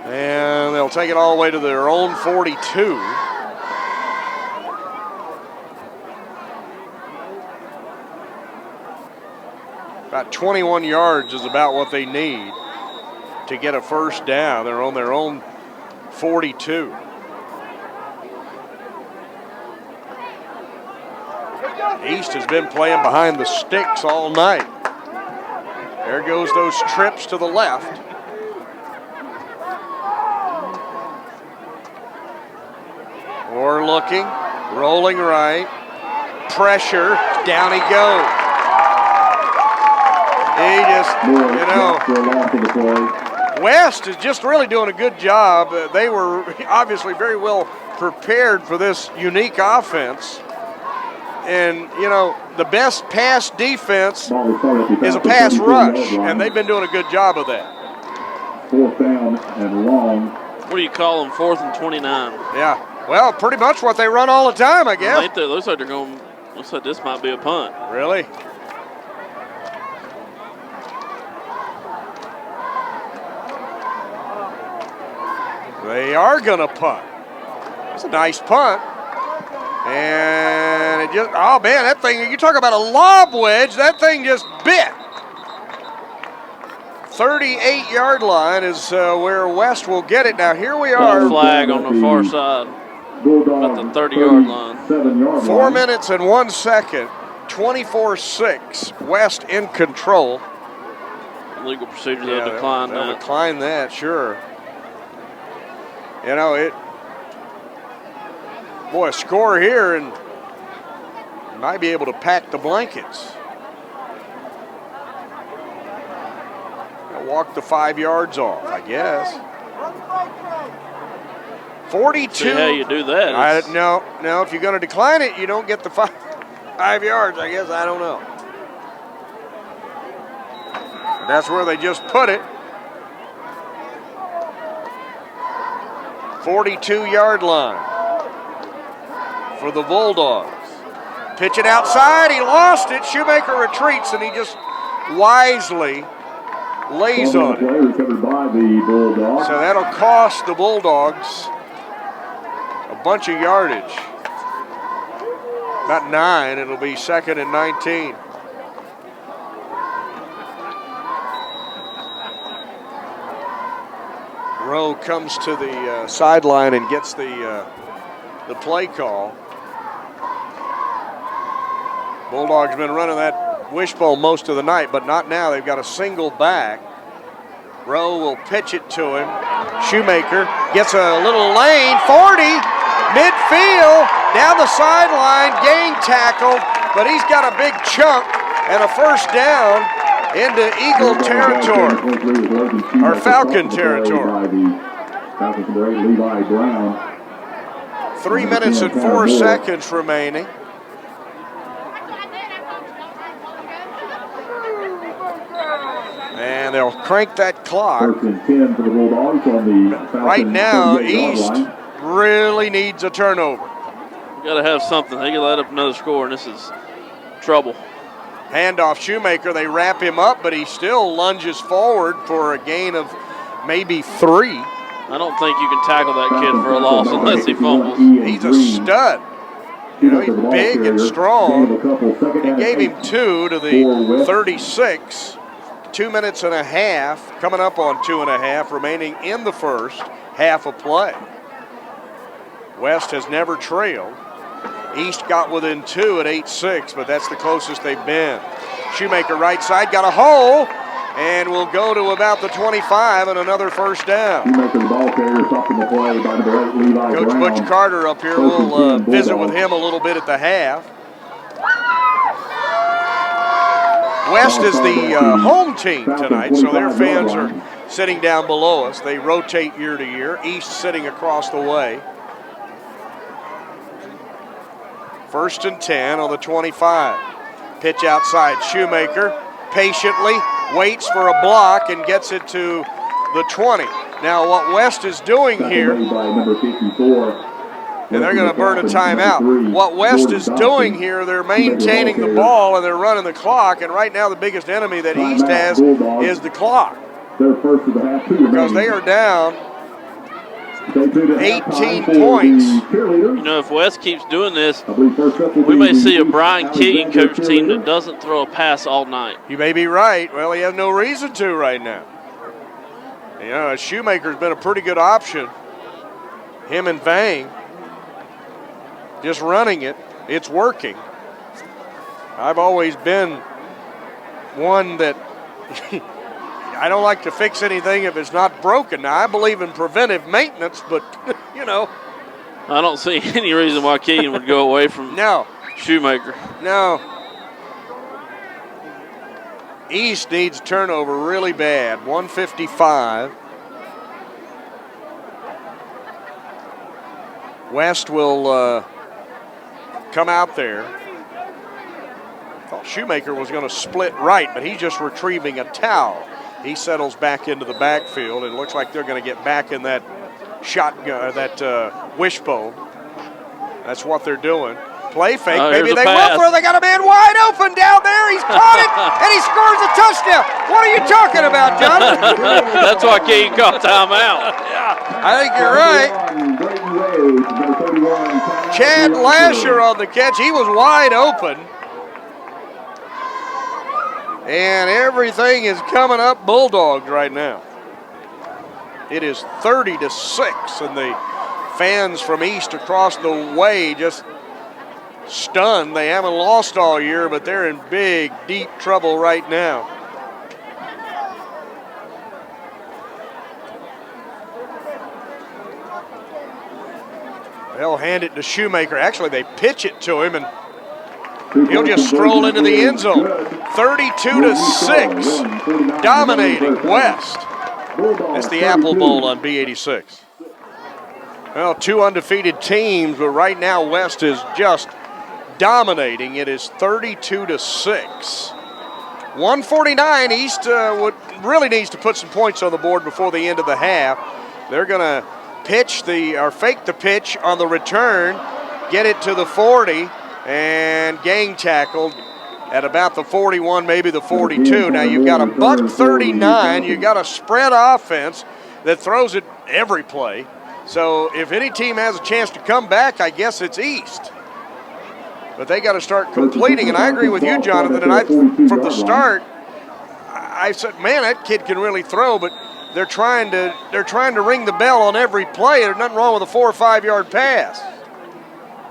And they'll take it all the way to their own 42. About 21 yards is about what they need. to get a first down. They're on their own 42. East has been playing behind the sticks all night. There goes those trips to the left. Orr looking, rolling right, pressure, down he goes. He just, you know, West is just really doing a good job. They were obviously very well prepared for this unique offense. And, you know, the best pass defense is a pass rush, and they've been doing a good job of that. 4th down and long. What do you call them? 4th and 29. Yeah. Well, pretty much what they run all the time, I guess. Looks like they're going. Looks like this might be a punt. Really? They are going to punt. It's a nice punt. And it just, oh man, that thing, you talk about a lob wedge, that thing just bit. 38-yard line is where West will get it. Now here we are. Flag on the far side. About the 30-yard line. 4 minutes and 1 second. 24-6. West in control. Legal procedure, they'll decline that. They'll decline that, sure. You know, boy, a score here and might be able to pack the blankets. Walk the 5 yards off, I guess. 42. See how you do that. No, if you're going to decline it, you don't get the 5 yards, I guess. I don't know. That's where they just put it. 42-yard line for the Bulldogs. Pitch it outside. He lost it. Shoemaker retreats, and he just wisely lays on it. So that'll cost the Bulldogs a bunch of yardage. About 9. It'll be 2nd and 19. Rowe comes to the sideline and gets the play call. Bulldogs been running that wishbone most of the night, but not now. They've got a single back. Rowe will pitch it to him. Shoemaker gets a little lane, 40, midfield, down the sideline, gain tackle, but he's got a big chunk and a first down into Eagle territory, or Falcon territory. 3 minutes and 4 seconds remaining. And they'll crank that clock. Right now, East really needs a turnover. You got to have something. They can let up another score, and this is trouble. Handoff Shoemaker. They wrap him up, but he still lunges forward for a gain of maybe 3. I don't think you can tackle that kid for a loss unless he fumbles. He's a stud. You know, he's big and strong. He gave him 2 to the 36. 2 minutes and a half, coming up on 2.5, remaining in the first half of play. West has never trailed. East got within 2 at 8-6, but that's the closest they've been. Shoemaker right side, got a hole, and will go to about the 25 and another first down. Coach Butch Carter up here. We'll visit with him a little bit at the half. West is the home team tonight, so their fans are sitting down below us. They rotate year to year. East sitting across the way. 1st and 10 on the 25. Pitch outside. Shoemaker patiently waits for a block and gets it to the 20. Now what West is doing here, and they're going to burn a timeout. What West is doing here, they're maintaining the ball and they're running the clock, and right now the biggest enemy that East has is the clock. Because they are down 18 points. You know, if West keeps doing this, we may see a Brian Keegan coach team that doesn't throw a pass all night. You may be right. Well, he has no reason to right now. You know, Shoemaker's been a pretty good option. Him and Vang just running it. It's working. I've always been one that I don't like to fix anything if it's not broken. Now, I believe in preventive maintenance, but, you know. I don't see any reason why Keegan would go away from No. Shoemaker. No. East needs turnover really bad. 155. West will come out there. Thought Shoemaker was going to split right, but he's just retrieving a towel. He settles back into the backfield, and it looks like they're going to get back in that shotgun, that wishbone. That's what they're doing. Play fake. Maybe they will throw. They got a man wide open down there. He's caught it, and he scores a touchdown. What are you talking about, Jonathan? That's why Keegan called timeout. Yeah, I think you're right. Chad Lasher on the catch. He was wide open. And everything is coming up Bulldogs right now. It is 30-6, and the fans from East across the way just stunned. They haven't lost all year, but they're in big, deep trouble right now. They'll hand it to Shoemaker. Actually, they pitch it to him, and he'll just stroll into the end zone. 32-6, dominating West. That's the Apple Bowl on B86. Well, two undefeated teams, but right now West is just dominating. It is 32-6. 149. East really needs to put some points on the board before the end of the half. They're going to fake the pitch on the return, get it to the 40, and gang tackled at about the 41, maybe the 42. Now you've got a buck 39. You've got a spread offense that throws it every play. So if any team has a chance to come back, I guess it's East. But they got to start completing, and I agree with you, Jonathan. And from the start, I said, man, that kid can really throw, but they're trying to ring the bell on every play. There's nothing wrong with a 4 or 5 yard pass.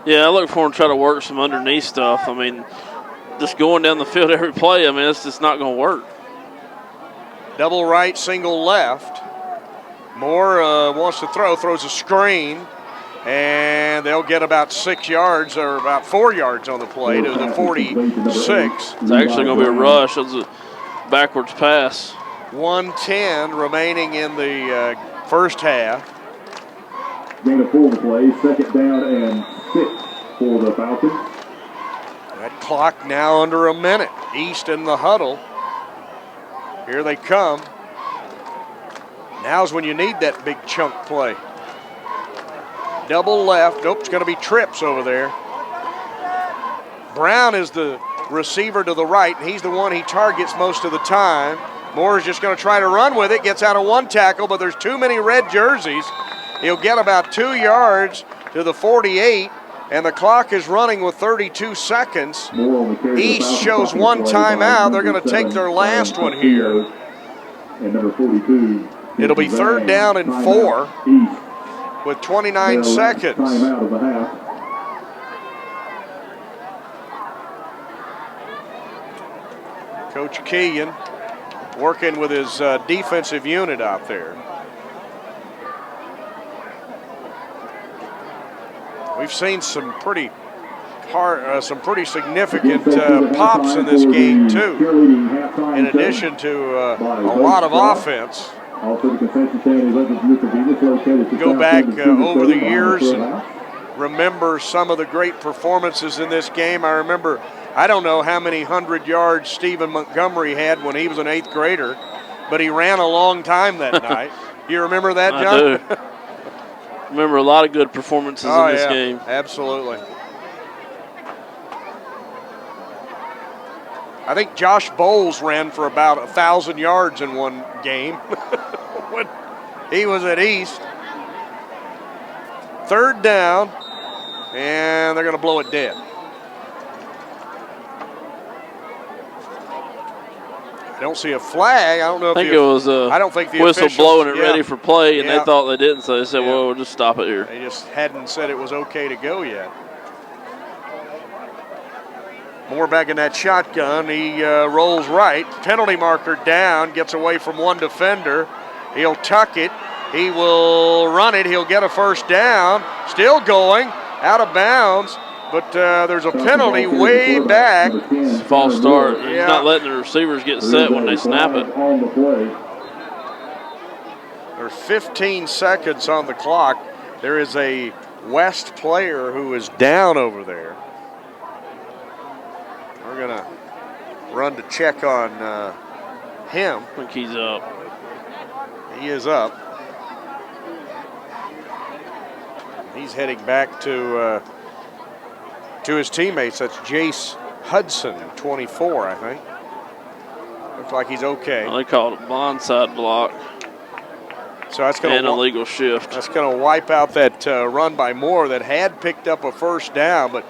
Yeah, I look for him to try to work some underneath stuff. I mean, just going down the field every play, I mean, it's just not going to work. Double right, single left. Moore wants to throws a screen, and they'll get about 6 yards or about 4 yards on the play to the 46. It's actually going to be a rush. It's a backwards pass. 1:10 remaining in the first half. Gain of 4 to play, second down and 6 for the Falcons. That clock now under a minute. East in the huddle. Here they come. Now's when you need that big chunk play. Double left. Nope, it's going to be trips over there. Brown is the receiver to the right, and he's the one he targets most of the time. Moore is just going to try to run with it. Gets out of one tackle, but there's too many red jerseys. He'll get about 2 yards to the 48, and the clock is running with 32 seconds. East shows one timeout. They're going to take their last one here. And number 42. It'll be third down and 4 with 29 seconds. Timeout of the half. Coach Keegan working with his defensive unit out there. We've seen some pretty significant pops in this game too. In addition to a lot of offense. Go back over the years and remember some of the great performances in this game. I remember, I don't know how many 100 yards Stephen Montgomery had when he was an 8th grader, but he ran a long time that night. You remember that, John? I do. Remember a lot of good performances in this game. Absolutely. I think Josh Bowles ran for about 1,000 yards in one game when he was at East. Third down, and they're going to blow it dead. don't see a flag. I don't know I if think it was I don't think the whistle officials, blowing it yeah, ready for play, and Yeah. they thought they didn't, so they said, Yeah. well, we'll just stop it here. They just hadn't said it was okay to go yet. Moore back in that shotgun. He rolls right. Penalty marker down. Gets away from one defender. He'll tuck it. He will run it. He'll get a first down. Still going. Out of bounds. But there's a penalty way back. It's a false start. He's Yeah. not letting the receivers get set when they snap it. On the play. There's 15 seconds on the clock. There is a West player who is down over there. We're going to run to check on him. I think he's up. He is up. He's heading back to his teammates. That's Jace Hudson, 24, I think. Looks like he's okay. Well, they called it blindside block So that's going and to illegal shift. That's going to wipe out that run by Moore that had picked up a first down, but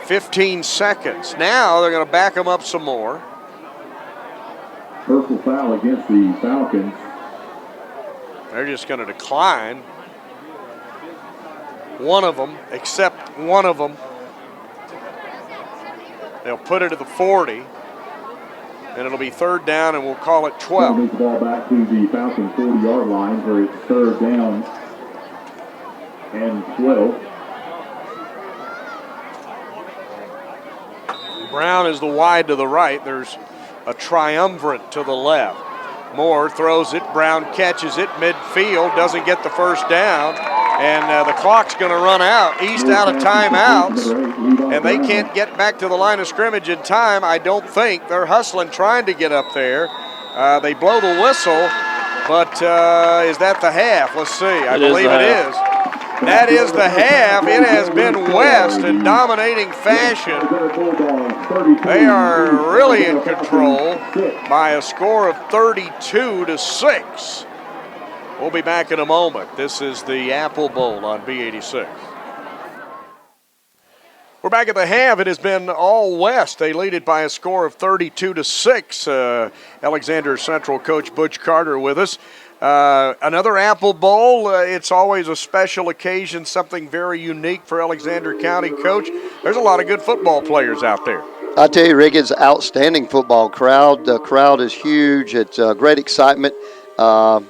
15 seconds. Now they're going to back him up some more. Personal foul against the Falcons. They're just going to decline one of them, except one of them. They'll put it at the 40, and it'll be third down, and we'll call it 12. Move the ball back to the Falcons 40-yard line for its third down and 12. Brown is the wide to the right. There's a triumvirate to the left. Moore throws it. Brown catches it midfield, doesn't get the first down, and the clock's going to run out. East out of timeouts, and they can't get back to the line of scrimmage in time, I don't think. They're hustling, trying to get up there. They blow the whistle, but is that the half? Let's see. I believe it is. That is the half. It has been West in dominating fashion. They are really in control by a score of 32-6. We'll be back in a moment. This is the Apple Bowl on B86. We're back at the half. It has been all West. They lead it by a score of 32-6. Alexander Central coach Butch Carter with us. Another Apple Bowl. It's always a special occasion, something very unique for Alexander County, Coach. There's a lot of good football players out there. I tell you, Rick, it's an outstanding football crowd. The crowd is huge. It's great excitement. And,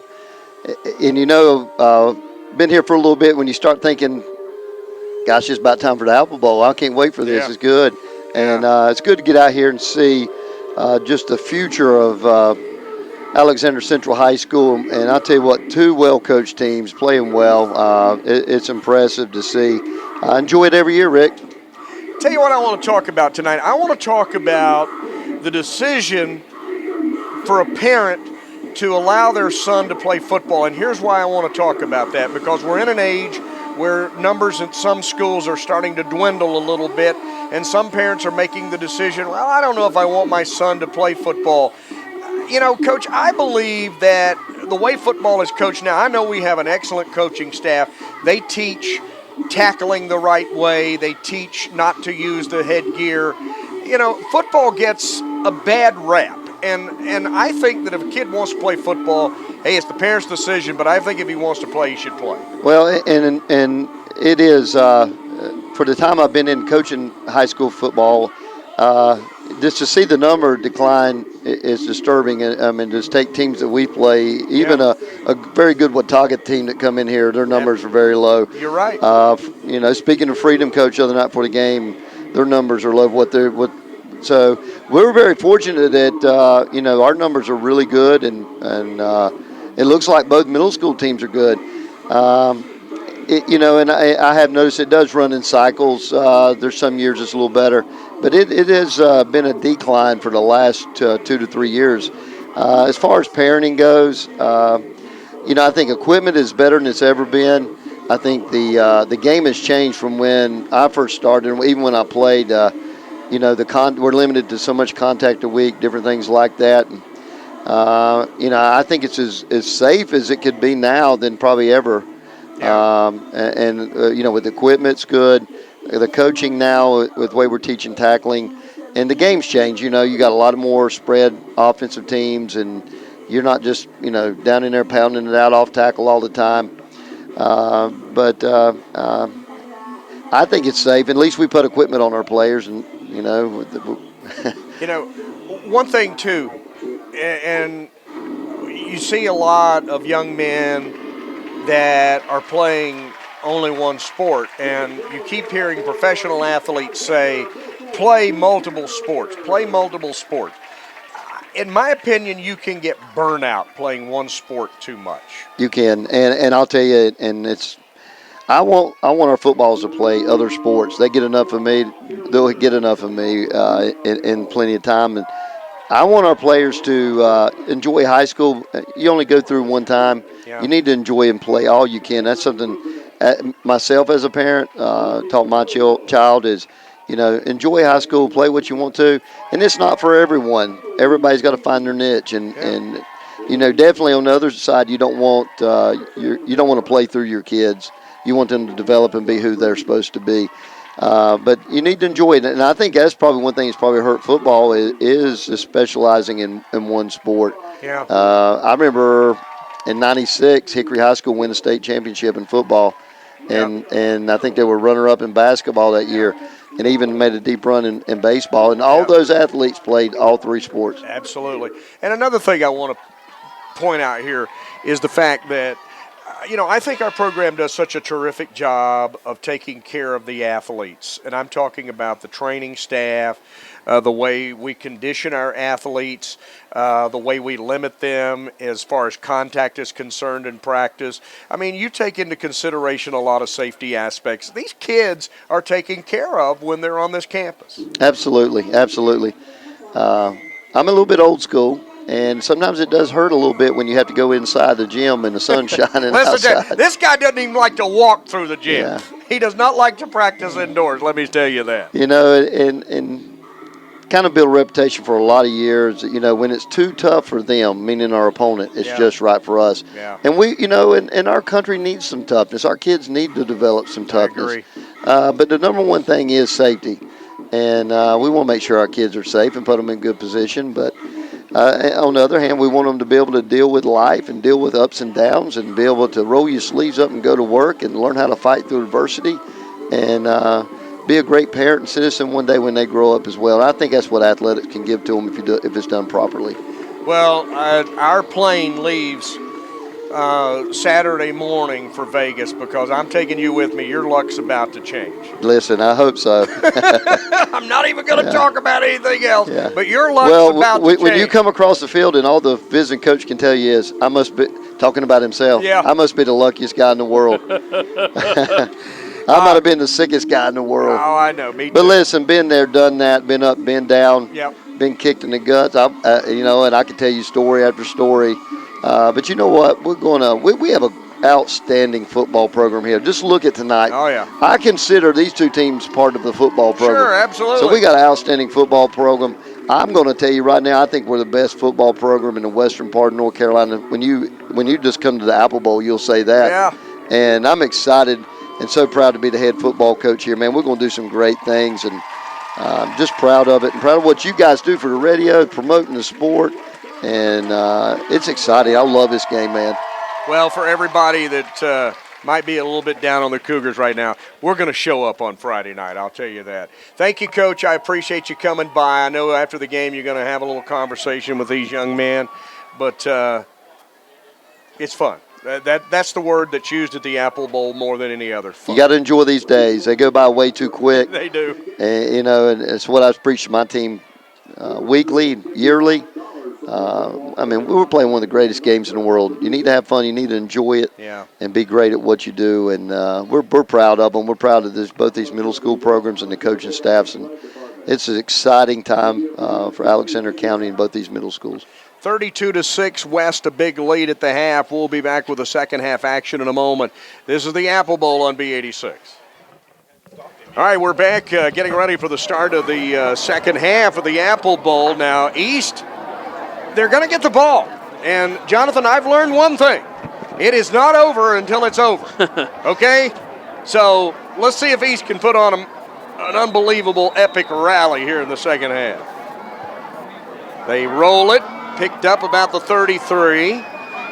you know, been here for a little bit. When you start thinking, gosh, it's about time for the Apple Bowl. I can't wait for this. Yeah. It's good. And it's good to get out here and see just the future of Alexander Central High School. And I'll tell you what, two well-coached teams playing well. It's impressive to see. I enjoy it every year, Rick. Tell you what I want to talk about tonight. I want to talk about the decision for a parent to allow their son to play football. And here's why I want to talk about that, because we're in an age where numbers in some schools are starting to dwindle a little bit, and some parents are making the decision, well, I don't know if I want my son to play football. You know, Coach, I believe that the way football is coached now, I know we have an excellent coaching staff. They teach tackling the right way. They teach not to use the headgear. You know, football gets a bad rap. And I think that if a kid wants to play football, hey, it's the parent's decision, but I think if he wants to play, he should play. Well, and it is, for the time I've been in coaching high school football, just to see the number decline is disturbing. I mean, just take teams that we play, even a very good Watauga team that come in here, their numbers are very low. You're right. You know, speaking of Freedom, Coach, the other night for the game, their numbers are low. So we're very fortunate that, you know, our numbers are really good, and it looks like both middle school teams are good. You know, and I have noticed it does run in cycles. There's some years it's a little better, but it has been a decline for the last 2 to 3 years. As far as parenting goes, you know, I think equipment is better than it's ever been. I think the game has changed from when I first started, even when I played. You know, we're limited to so much contact a week, different things like that. And, you know, I think it's as safe as it could be now than probably ever. Yeah. You know, with the equipment, it's good. The coaching now, with the way we're teaching tackling, the game's changed. You got a lot of more spread offensive teams, and you're not just down in there pounding it out off tackle all the time. But I think it's safe. At least we put equipment on our players, and one thing too, and you see a lot of young men that are playing only one sport, and you keep hearing professional athletes say, play multiple sports. In my opinion, you can get burnout playing one sport too much. You can, and I'll tell you, and I want our footballs to play other sports. They get enough of me. They'll get enough of me in plenty of time, and I want our players to enjoy high school. You only go through one time. Yeah. You need to enjoy and play all you can. That's something myself as a parent taught my child is, enjoy high school, play what you want to, and it's not for everyone. Everybody's got to find their niche, and definitely on the other side, you don't want you don't want to play through your kids. You want them to develop and be who they're supposed to be. But you need to enjoy it, and I think that's probably one thing that's probably hurt football is specializing in one sport. Yeah. I remember in '96, Hickory High School won a state championship in football, and I think they were runner-up in basketball that year, and even made a deep run in baseball. And all those athletes played all three sports. Absolutely. And another thing I want to point out here is the fact that I think our program does such a terrific job of taking care of the athletes. And I'm talking about the training staff, the way we condition our athletes, the way we limit them as far as contact is concerned in practice. I mean, you take into consideration a lot of safety aspects. These kids are taken care of when they're on this campus. Absolutely. I'm a little bit old school. And sometimes it does hurt a little bit when you have to go inside the gym and the sun's shining outside. This guy doesn't even like to walk through the gym. Yeah. He does not like to practice indoors, let me tell you that. And kind of build a reputation for a lot of years. When it's too tough for them, meaning our opponent, it's just right for us. Yeah. And we, and our country needs some toughness. Our kids need to develop some toughness. I agree. But the number one thing is safety. And we want to make sure our kids are safe and put them in good position. But on the other hand, we want them to be able to deal with life and deal with ups and downs and be able to roll your sleeves up and go to work and learn how to fight through adversity and be a great parent and citizen one day when they grow up as well. And I think that's what athletics can give to them if it's done properly. Well, our plane leaves Saturday morning for Vegas because I'm taking you with me. Your luck's about to change. Listen, I hope so. I'm not even going to talk about anything else, but your luck's about to change. When you come across the field and all the visiting coach can tell you is, I must be talking about himself. Yeah. I must be the luckiest guy in the world. I might have been the sickest guy in the world. Oh, I know. Me too. But listen, been there, done that, been up, been down, been kicked in the guts. And I can tell you story after story. But you know what? We have an outstanding football program here. Just look at tonight. Oh, yeah. I consider these two teams part of the football program. Sure, absolutely. So we got an outstanding football program. I'm going to tell you right now, I think we're the best football program in the western part of North Carolina. When you just come to the Apple Bowl, you'll say that. Yeah. And I'm excited and so proud to be the head football coach here, man. We're going to do some great things, and I'm just proud of it and proud of what you guys do for the radio, promoting the sport. And it's exciting. I love this game, man. Well, for everybody that might be a little bit down on the Cougars right now, we're going to show up on Friday night, I'll tell you that. Thank you, Coach. I appreciate you coming by. I know after the game you're going to have a little conversation with these young men, but it's fun. That's the word that's used at the Apple Bowl more than any other. Fun. You got to enjoy these days. They go by way too quick. They do. And, and it's what I preach to my team weekly, yearly. We were playing one of the greatest games in the world. You need to have fun. You need to enjoy it and be great at what you do. And we're proud of them. We're proud of both these middle school programs and the coaching staffs. And it's an exciting time for Alexander County and both these middle schools. 32-6 West, a big lead at the half. We'll be back with the second half action in a moment. This is the Apple Bowl on B86. All right, we're back getting ready for the start of the second half of the Apple Bowl. Now, East, they're going to get the ball. And, Jonathan, I've learned one thing. It is not over until it's over. Okay? So let's see if East can put on an unbelievable epic rally here in the second half. They roll it, picked up about the 33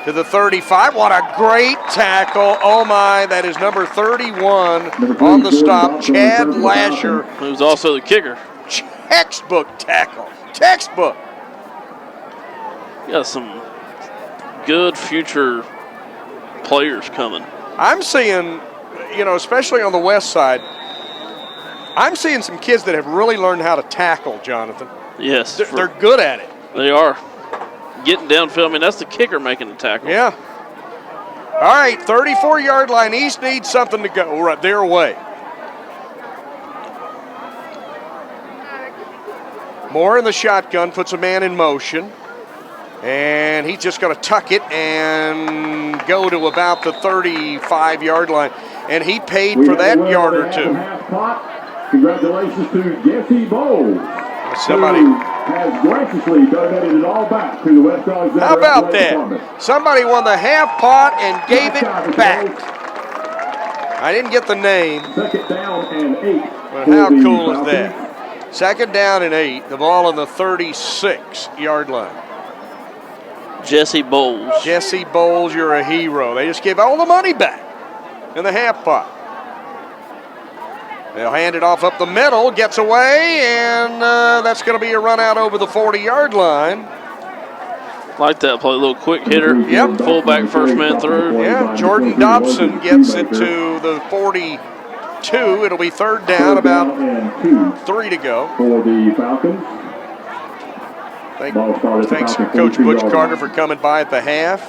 to the 35. What a great tackle. Oh my, that is number 31 on the stop, Chad Lasher. Who's also the kicker. Textbook tackle. Textbook. Got some good future players coming. I'm seeing, especially on the west side, I'm seeing some kids that have really learned how to tackle, Jonathan. Yes. They're good at it. They are. Getting downfield. I mean, that's the kicker making the tackle. Yeah. All right, 34-yard line. East needs something to go right their way. Moore in the shotgun, puts a man in motion. And he's just going to tuck it and go to about the 35-yard line. And he paid for that yard or two. Congratulations to Jesse Bowles. Somebody has graciously donated it all back to the West Alexander. How about that? Somebody won the half pot and gave it back. I didn't get the name. Second down and 8. But how cool is that? Second down and 8. The ball on the 36-yard line. Jesse Bowles. Jesse Bowles, you're a hero. They just gave all the money back in the half pot. They'll hand it off up the middle, gets away, and that's going to be a run out over the 40-yard line. Like that play, a little quick hitter. Yep. Fullback first man through. Yeah, Jordan Dobson gets it to the 42. It'll be third down, about 3 to go. For the Falcons. Thanks to Coach Butch Carter for coming by at the half.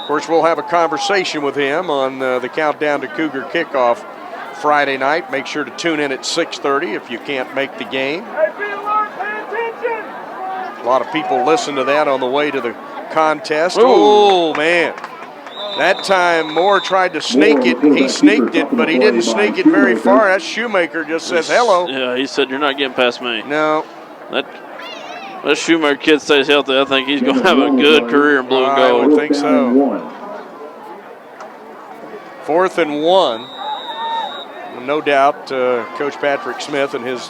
Of course, we'll have a conversation with him on the countdown to Cougar kickoff Friday night. Make sure to tune in at 6:30 if you can't make the game. A lot of people listen to that on the way to the contest. Oh, man. That time Moore tried to sneak it, and he sneaked it, but he didn't sneak it very far. That Shoemaker just says hello. Yeah, he said, you're not getting past me. No. That Shoemaker kid stays healthy. I think he's going to have a good career in blue and I would gold. think so. 4th and 1. No doubt Coach Patrick Smith and his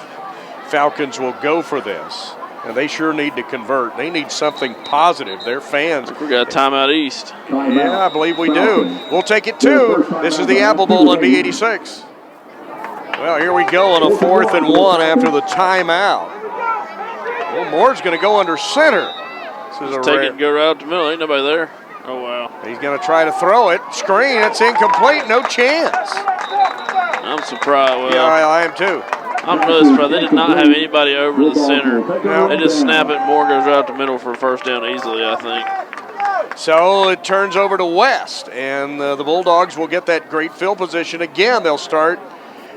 Falcons will go for this. And they sure need to convert. They need something positive. Their fans. We got a timeout east. Yeah, I believe we do. We'll take it too. This is the Apple Bowl on B86. Well, here we go on a 4th and 1 after the timeout. Well, Moore's going to go under center. This is Take it and go right up the middle. Ain't nobody there. Oh, wow. He's going to try to throw it. Screen. It's incomplete. No chance. I'm surprised. Well, Yeah, I am too. I'm really surprised. They did not have anybody over the center. No. They just snap it. Moore goes right up the middle for a first down easily, I think. So it turns over to West, and the Bulldogs will get that great field position. Again, they'll start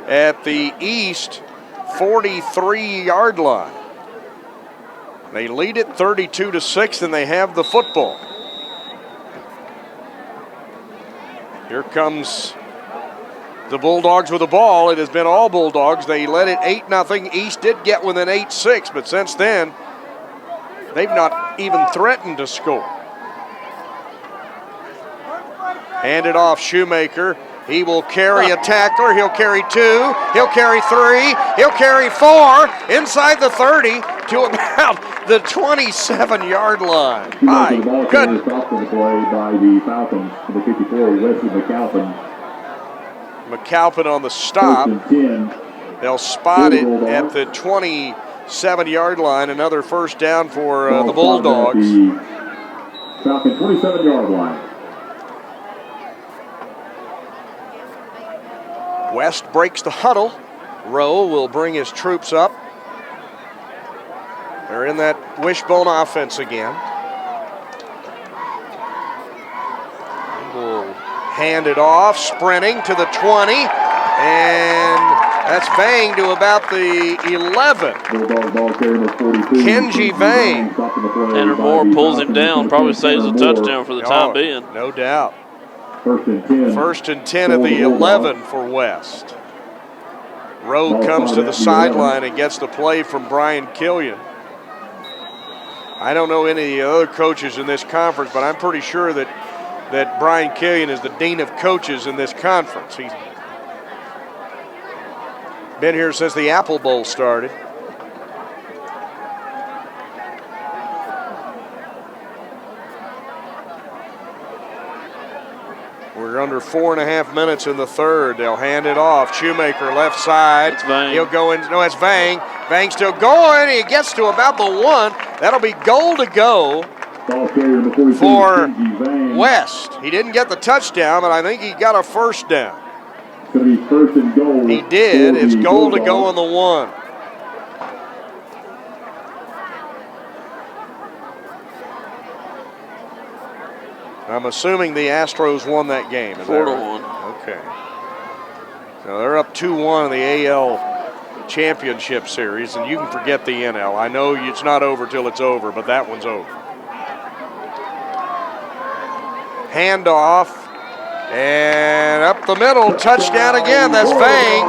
at the East 43-yard line. They lead it 32-6, and they have the football. Here comes the Bulldogs with the ball. It has been all Bulldogs. They led it 8-0. East did get within 8-6, but since then, they've not even threatened to score. Hand it off, Shoemaker. He will carry a tackler. He'll carry 2. He'll carry 3. He'll carry 4 inside the 30 to about the 27-yard line. My goodness. Stopped in the play by the Falcons for the 54, Wesley McAlpin. McAlpin on the stop. First and 10. They'll spot it at the 27-yard line. Another first down for the Bulldogs. The Falcon 27-yard line. West breaks the huddle. Rowe will bring his troops up. They're in that wishbone offense again. He will hand it off, sprinting to the 20, and that's Vang to about the 11. Kenji Vang. Tanner Moore pulls him down, probably saves a touchdown for the time being. No doubt. First and 10. First and 10 at the 11 for West. Rowe comes to the sideline and gets the play from Brian Killian. I don't know any of the other coaches in this conference, but I'm pretty sure that Brian Killian is the dean of coaches in this conference. Been here since the Apple Bowl started. We're under 4.5 minutes in the third. They'll hand it off. Shoemaker left side. It's Vang. He'll go in. No, it's Vang. Vang still going. He gets to about the 1. That'll be goal to go Ball carrier number 42, for Kenzie Vang. West. He didn't get the touchdown, but I think he got a first down. It's going to be first and goal. He did. for It's the goal to go Bulldogs. on the 1. I'm assuming the Astros won that game. Is that 4-1. right? Okay. So they're up 2-1 in the AL Championship Series, and you can forget the NL. I know it's not over till it's over, but that one's over. Handoff, and up the middle, touchdown again. That's Vang.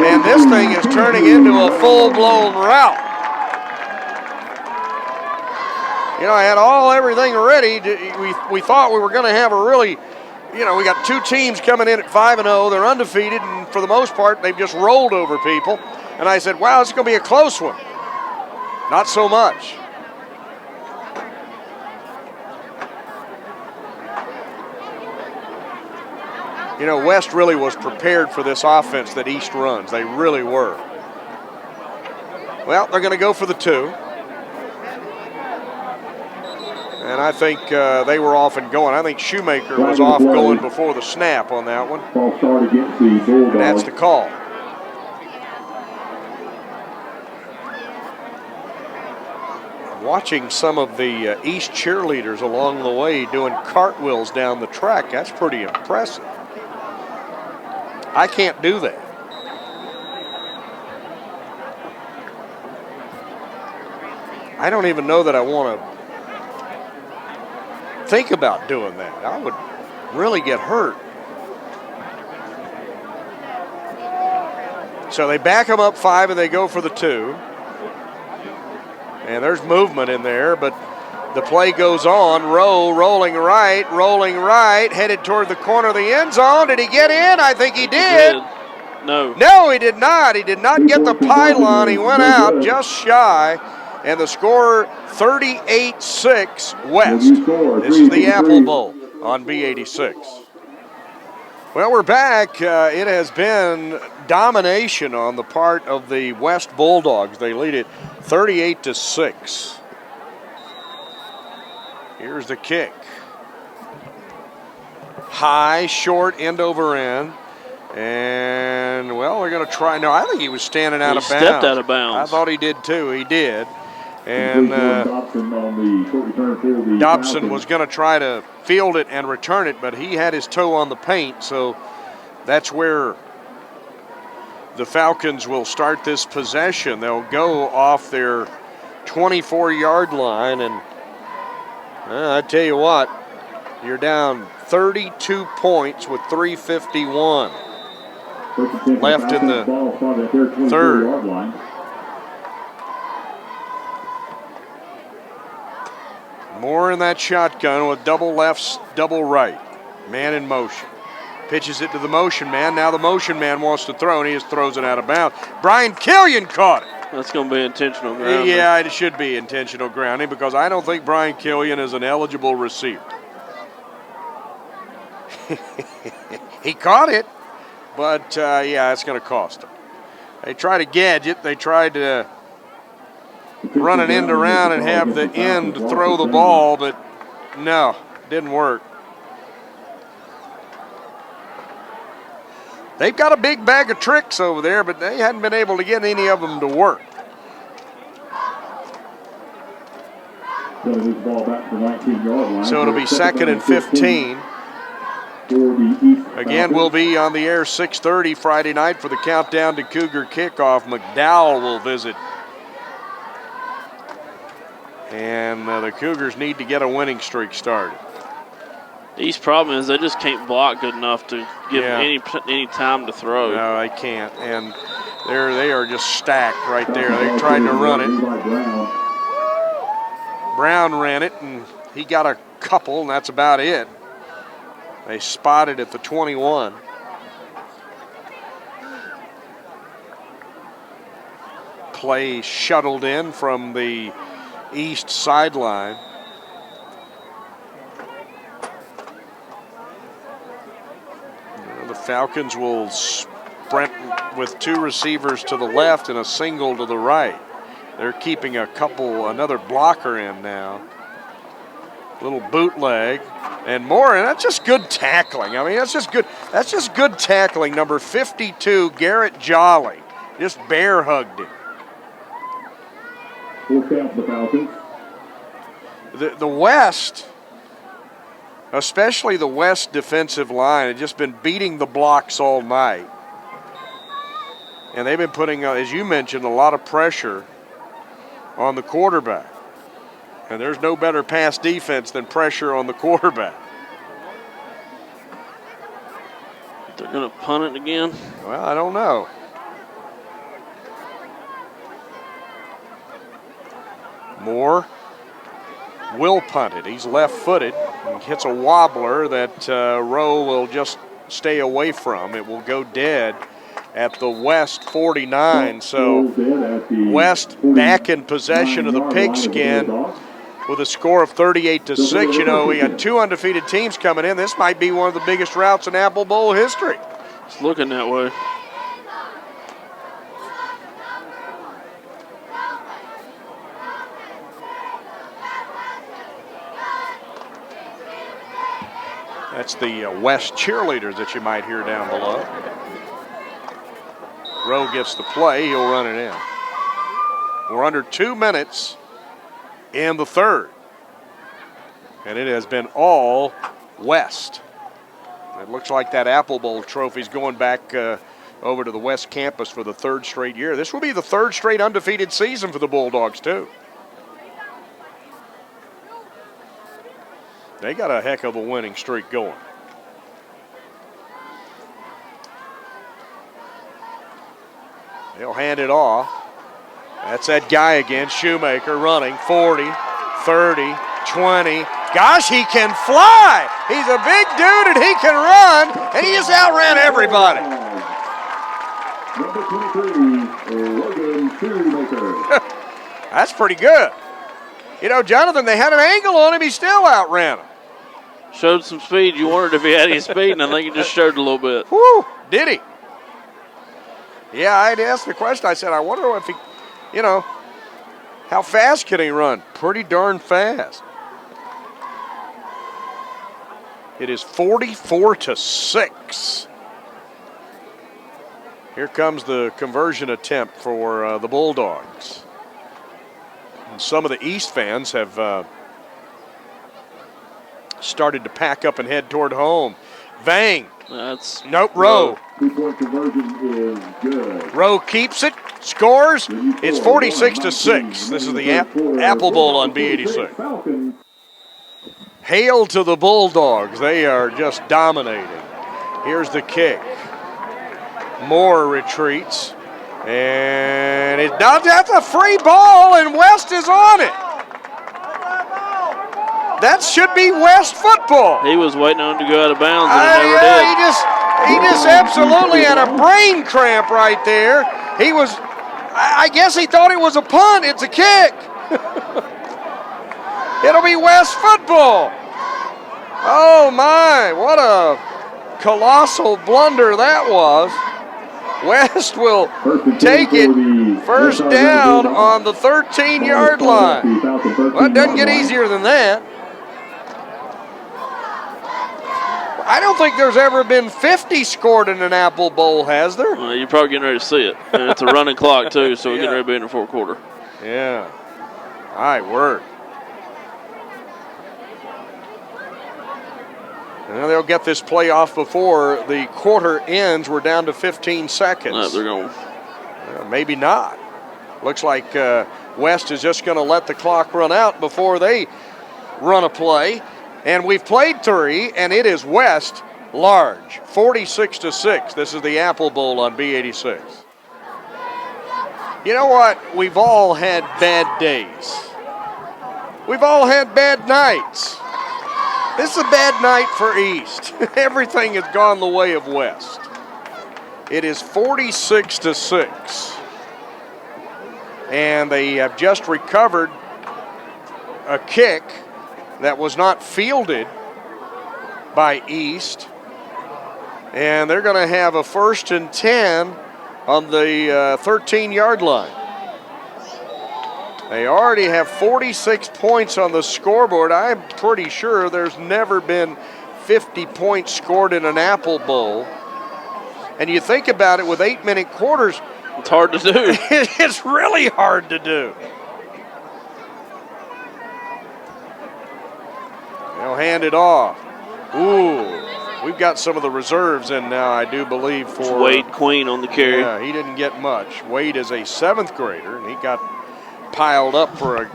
And this thing is turning into a full-blown rout. You know, I had everything ready. We thought we were going to have a really, we got 2 teams coming in at 5-0. They're undefeated, and for the most part, they've just rolled over people. And I said, wow, it's going to be a close one. Not so much. West really was prepared for this offense that East runs. They really were. Well, they're going to go for the 2. And I think they were off and going. I think Shoemaker was off going before the snap on that one. Ball start against the Bulldogs. And that's the call. Watching some of the East cheerleaders along the way doing cartwheels down the track, that's pretty impressive. I can't do that. I don't even know that I want to think about doing that. I would really get hurt. So they back them up 5 and they go for the 2. And there's movement in there, but the play goes on. Rowe rolling right, headed toward the corner of the end zone. Did he get in? I think he did. No. No, he did not. He did not get the pylon. He went out just shy. And the score 38-6 West. This is the Apple Bowl on B86. Well, we're back. It has been domination on the part of the West Bulldogs. They lead it 38-6. Here's the kick. High, short, end over end. And, well, they're going to try. No, I think he was standing out of bounds. He stepped out of bounds. I thought he did too. He did. And Dobson was going to try to field it and return it, but he had his toe on the paint, so that's where the Falcons will start this possession. They'll go off their 24-yard line, and I tell you what, you're down 32 points with 3:51 left in the third. Moore in that shotgun with double lefts, double right. Man in motion. Pitches it to the motion man. Now the motion man wants to throw, and he just throws it out of bounds. Brian Killian caught it. That's going to be intentional grounding. Yeah, it should be intentional grounding because I don't think Brian Killian is an eligible receiver. He caught it, but yeah, it's going to cost him. They tried to gadget. They tried to run an end around and have the end throw the ball, but no, didn't work. They've got a big bag of tricks over there, but they hadn't been able to get any of them to work. So it'll be 2nd and 15. Again, we'll be on the air 6:30 Friday night for the countdown to Cougar kickoff. McDowell will visit. And the Cougars need to get a winning streak started. The East problem is they just can't block good enough to give any time to throw. No, they can't. And they are just stacked right there. They tried to run it. Brown ran it, and he got a couple, and that's about it. They spotted at the 21. play shuttled in from the east sideline. The Falcons will sprint with 2 receivers to the left and a single to the right. They're keeping another blocker in now. Little bootleg and more, and that's just good tackling. I mean, that's just good tackling. Number 52, Garrett Jolly, just bear hugged him. Full count for the Falcons. The West, especially the West defensive line, had just been beating the blocks all night. And they've been putting, as you mentioned, a lot of pressure on the quarterback. And there's no better pass defense than pressure on the quarterback. They're going to punt it again. Well, I don't know. Moore will punt it. He's left-footed. He hits a wobbler that Rowe will just stay away from. It will go dead at the West 49. So West back in possession of the pigskin with a score of 38-6. You know, we got 2 undefeated teams coming in. This might be one of the biggest routes in Apple Bowl history. It's looking that way. That's the West cheerleaders that you might hear down below. Rowe gets the play. He'll run it in. We're under 2 minutes in the third. And it has been all West. It looks like that Apple Bowl trophy's going back over to the West campus for the 3rd straight year. This will be the 3rd straight undefeated season for the Bulldogs, too. They got a heck of a winning streak going. They'll hand it off. That's that guy again, Shoemaker, running 40, 30, 20. Gosh, he can fly. He's a big dude and he can run, and he just outran everybody. Number 23, Logan Shoemaker. That's pretty good. You know, Jonathan, they had an angle on him. He still outran him. Showed some speed. You wondered if he had any speed, and I think he just showed a little bit. Whew, did he? Yeah, I had asked the question. I said, I wonder if he, you know, how fast can he run? Pretty darn fast. It is 44-6. Here comes the conversion attempt for the Bulldogs. And some of the East fans have started to pack up and head toward home. Vang. Nope, Rowe. 2-point conversion is good. Rowe keeps it, scores. It's 46-6. This is the Apple Bowl on B86. Hail to the Bulldogs. They are just dominating. Here's the kick. Moore retreats. And that's a free ball, and West is on it. That should be West football. He was waiting on him to go out of bounds, and he never did. He just absolutely had a brain cramp right there. I guess he thought it was a punt. It's a kick. It'll be West football. Oh, my. What a colossal blunder that was. West will take it first down on the 13-yard line. Well, it doesn't get easier than that. I don't think there's ever been 50 scored in an Apple Bowl, has there? Well, you're probably getting ready to see it. And it's a running clock, too, so we're getting ready to be in the 4th quarter. Yeah. My word. Now they'll get this play off before the quarter ends. We're down to 15 seconds. No, they're going. Maybe not. Looks like West is just going to let the clock run out before they run a play. And we've played 3, and it is West large, 46-6. This is the Apple Bowl on B86. You know what? We've all had bad days. We've all had bad nights. This is a bad night for East. Everything has gone the way of West. It is 46-6. and they have just recovered a kick that was not fielded by East. And they're going to have a 1st and 10 on the 13-yard line. They already have 46 points on the scoreboard. I'm pretty sure there's never been 50 points scored in an Apple Bowl. And you think about it, with 8-minute quarters, It's hard to do. it's really hard to do. They'll hand it off. Ooh. We've got some of the reserves in now, I do believe, for Wade Queen on the carry. Yeah, he didn't get much. Wade is a 7th grader, and he got piled up for a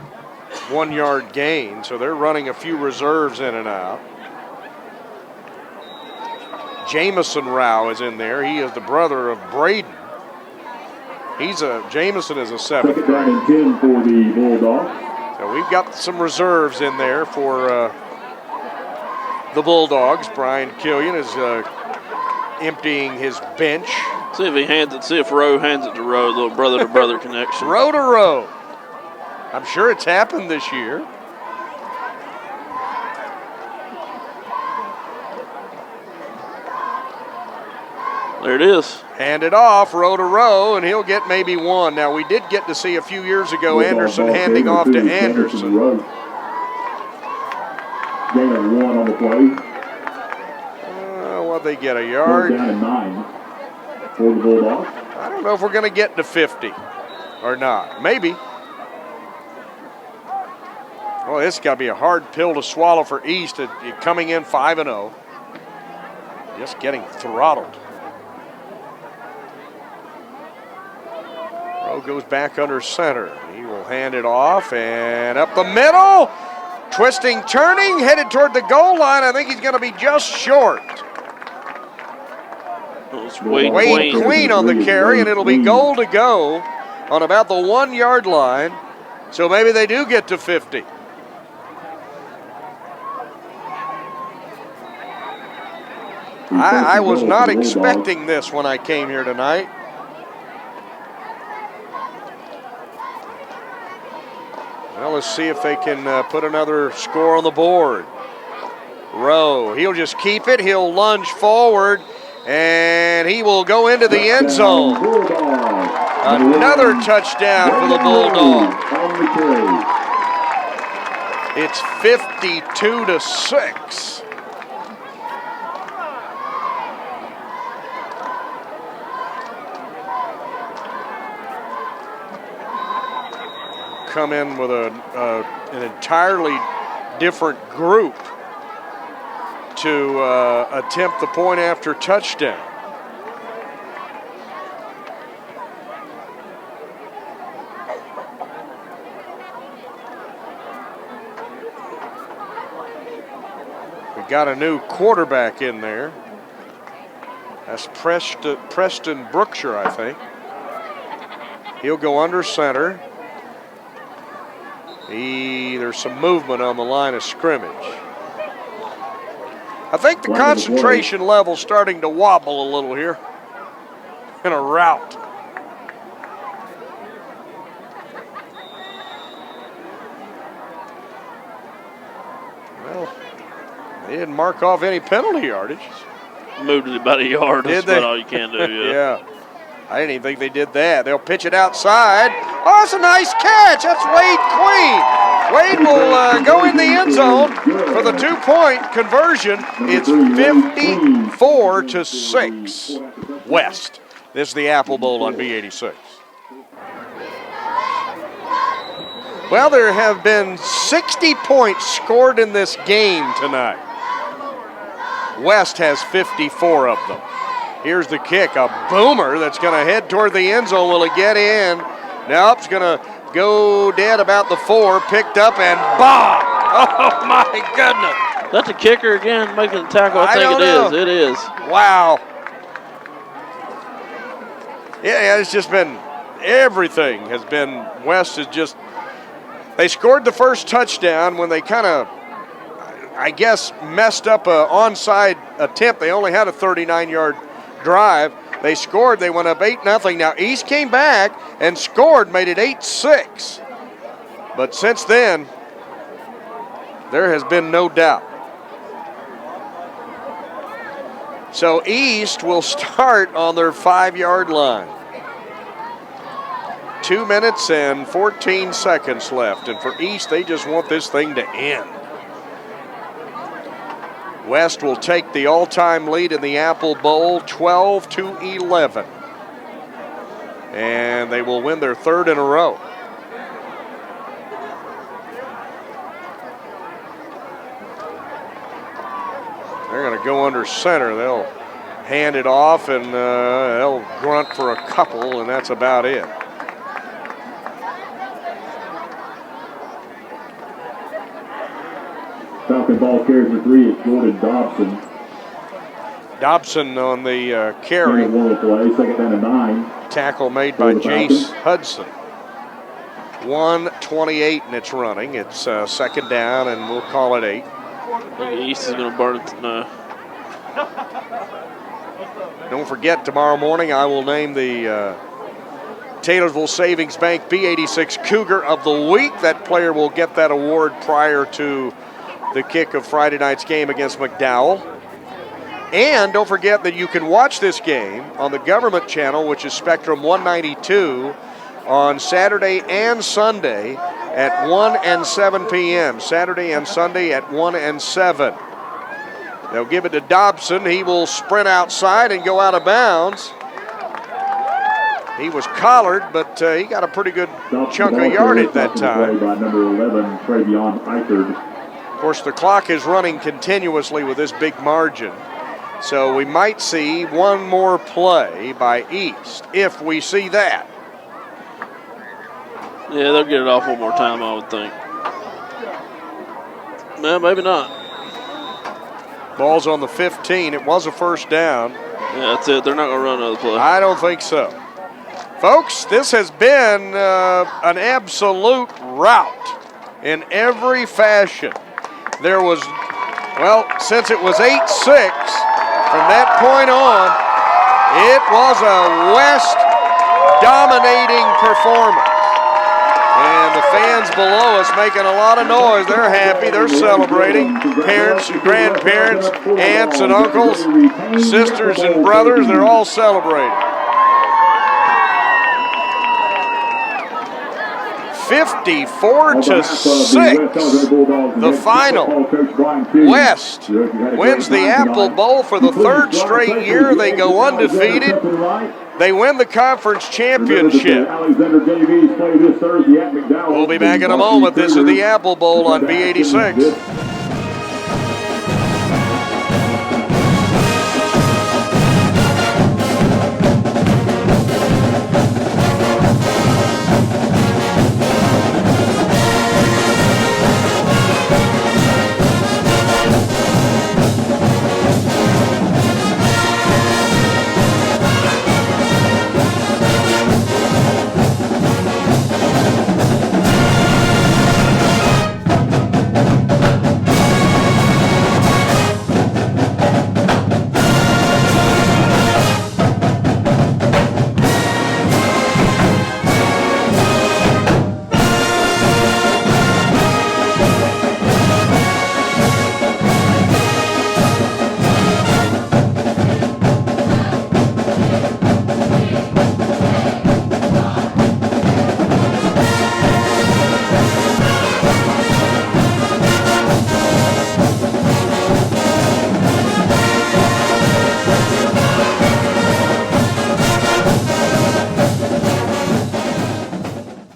1-yard gain. So they're running a few reserves in and out. Jamison Rao is in there. He is the brother of Braden. Jamison is a 7th Second down and 10 for the Bulldogs. So we've got some reserves in there for the Bulldogs. Brian Killian is emptying his bench. See if he hands it. See if Rowe hands it to Rowe. Little brother-to-brother connection. Row to row. I'm sure it's happened this year. There it is. Hand it off, row to row, and he'll get maybe one. Now, we did get to see a few years ago Anderson handing off to Anderson. Gain of 1 on the play. What they get, a 4th yard? down and 9 for the Bulldogs. I don't know if we're going to get to 50 or not. Maybe. Well, this got to be a hard pill to swallow for East, coming in 5-0. Just getting throttled. Rowe goes back under center. He will hand it off and up the middle. Twisting, turning, headed toward the goal line. I think he's going to be just short. Wade Queen on the carry, and it'll be goal to go on about the 1-yard line. So maybe they do get to 50. I was not expecting this when I came here tonight. Well, let's see if they can put another score on the board. Rowe, he'll just keep it. He'll lunge forward, and he will go into the end zone. Another touchdown for the Bulldogs. It's 52-6. Come in with an entirely different group to attempt the point after touchdown. We got a new quarterback in there. That's Preston Brookshire, I think. He'll go under center. There's some movement on the line of scrimmage. I think the concentration level's starting to wobble a little here in a rout. Well, they didn't mark off any penalty yardage. Moved it about a yard. Did That's they? about all you can do, yeah. Yeah. I didn't even think they did that. They'll pitch it outside. Oh, it's a nice catch. That's Wade Queen. Wade will go in the end zone for the 2-point conversion. It's 54-6 West. This is the Apple Bowl on B86. Well, there have been 60 points scored in this game tonight. West has 54 of them. Here's the kick, a boomer that's going to head toward the end zone. Will it get in? Nope, it's going to go dead about the 4, picked up and bomb. Oh my goodness. That's a kicker again, making the tackle. I think it is. It is. Wow. Yeah, it's just been, everything has been, West is just, they scored the first touchdown when they kind of, I guess, messed up an onside attempt. They only had a 39-yard drive. They scored. They went up 8-0. Now, East came back and scored, made it 8-6. But since then, there has been no doubt. So East will start on their 5-yard line. 2 minutes and 14 seconds left. And for East, they just want this thing to end. West will take the all-time lead in the Apple Bowl, 12-11. And they will win their 3rd in a row. They're going to go under center. They'll hand it off, and they'll grunt for a couple, and that's about it. Falcon ball carries the 3. It's Jordan Dobson. Dobson on the carry. One play, 2nd down and 9. Tackle made by Jace Hudson. 1:28 and it's running. It's 2nd down, and we'll call it 8. I think East is going to burn it. No. Don't forget, tomorrow morning I will name the Taylorsville Savings Bank B86 Cougar of the Week. That player will get that award prior to the kick of Friday night's game against McDowell. And don't forget that you can watch this game on the government channel, which is Spectrum 192, on Saturday and Sunday at 1 and 7 p.m. Saturday and Sunday at 1 and 7. They'll give it to Dobson. He will sprint outside and go out of bounds. He was collared, but he got a pretty good chunk of yardage that time. By number 11, Travion Eichard. Of course, the clock is running continuously with this big margin. So we might see one more play by East, if we see that. Yeah, they'll get it off one more time, I would think. No, maybe not. Ball's on the 15. It was a 1st down. Yeah, that's it. They're not going to run another play. I don't think so. Folks, this has been an absolute rout in every fashion. There was, well, since it was 8-6, from that point on, it was a West dominating performance. And the fans below us making a lot of noise. They're happy. They're celebrating. Parents, grandparents, aunts and uncles, sisters and brothers, they're all celebrating. 54-6, the final. West wins the Apple Bowl for the 3rd straight year. They go undefeated. They win the conference championship. We'll be back in a moment. This is the Apple Bowl on B86.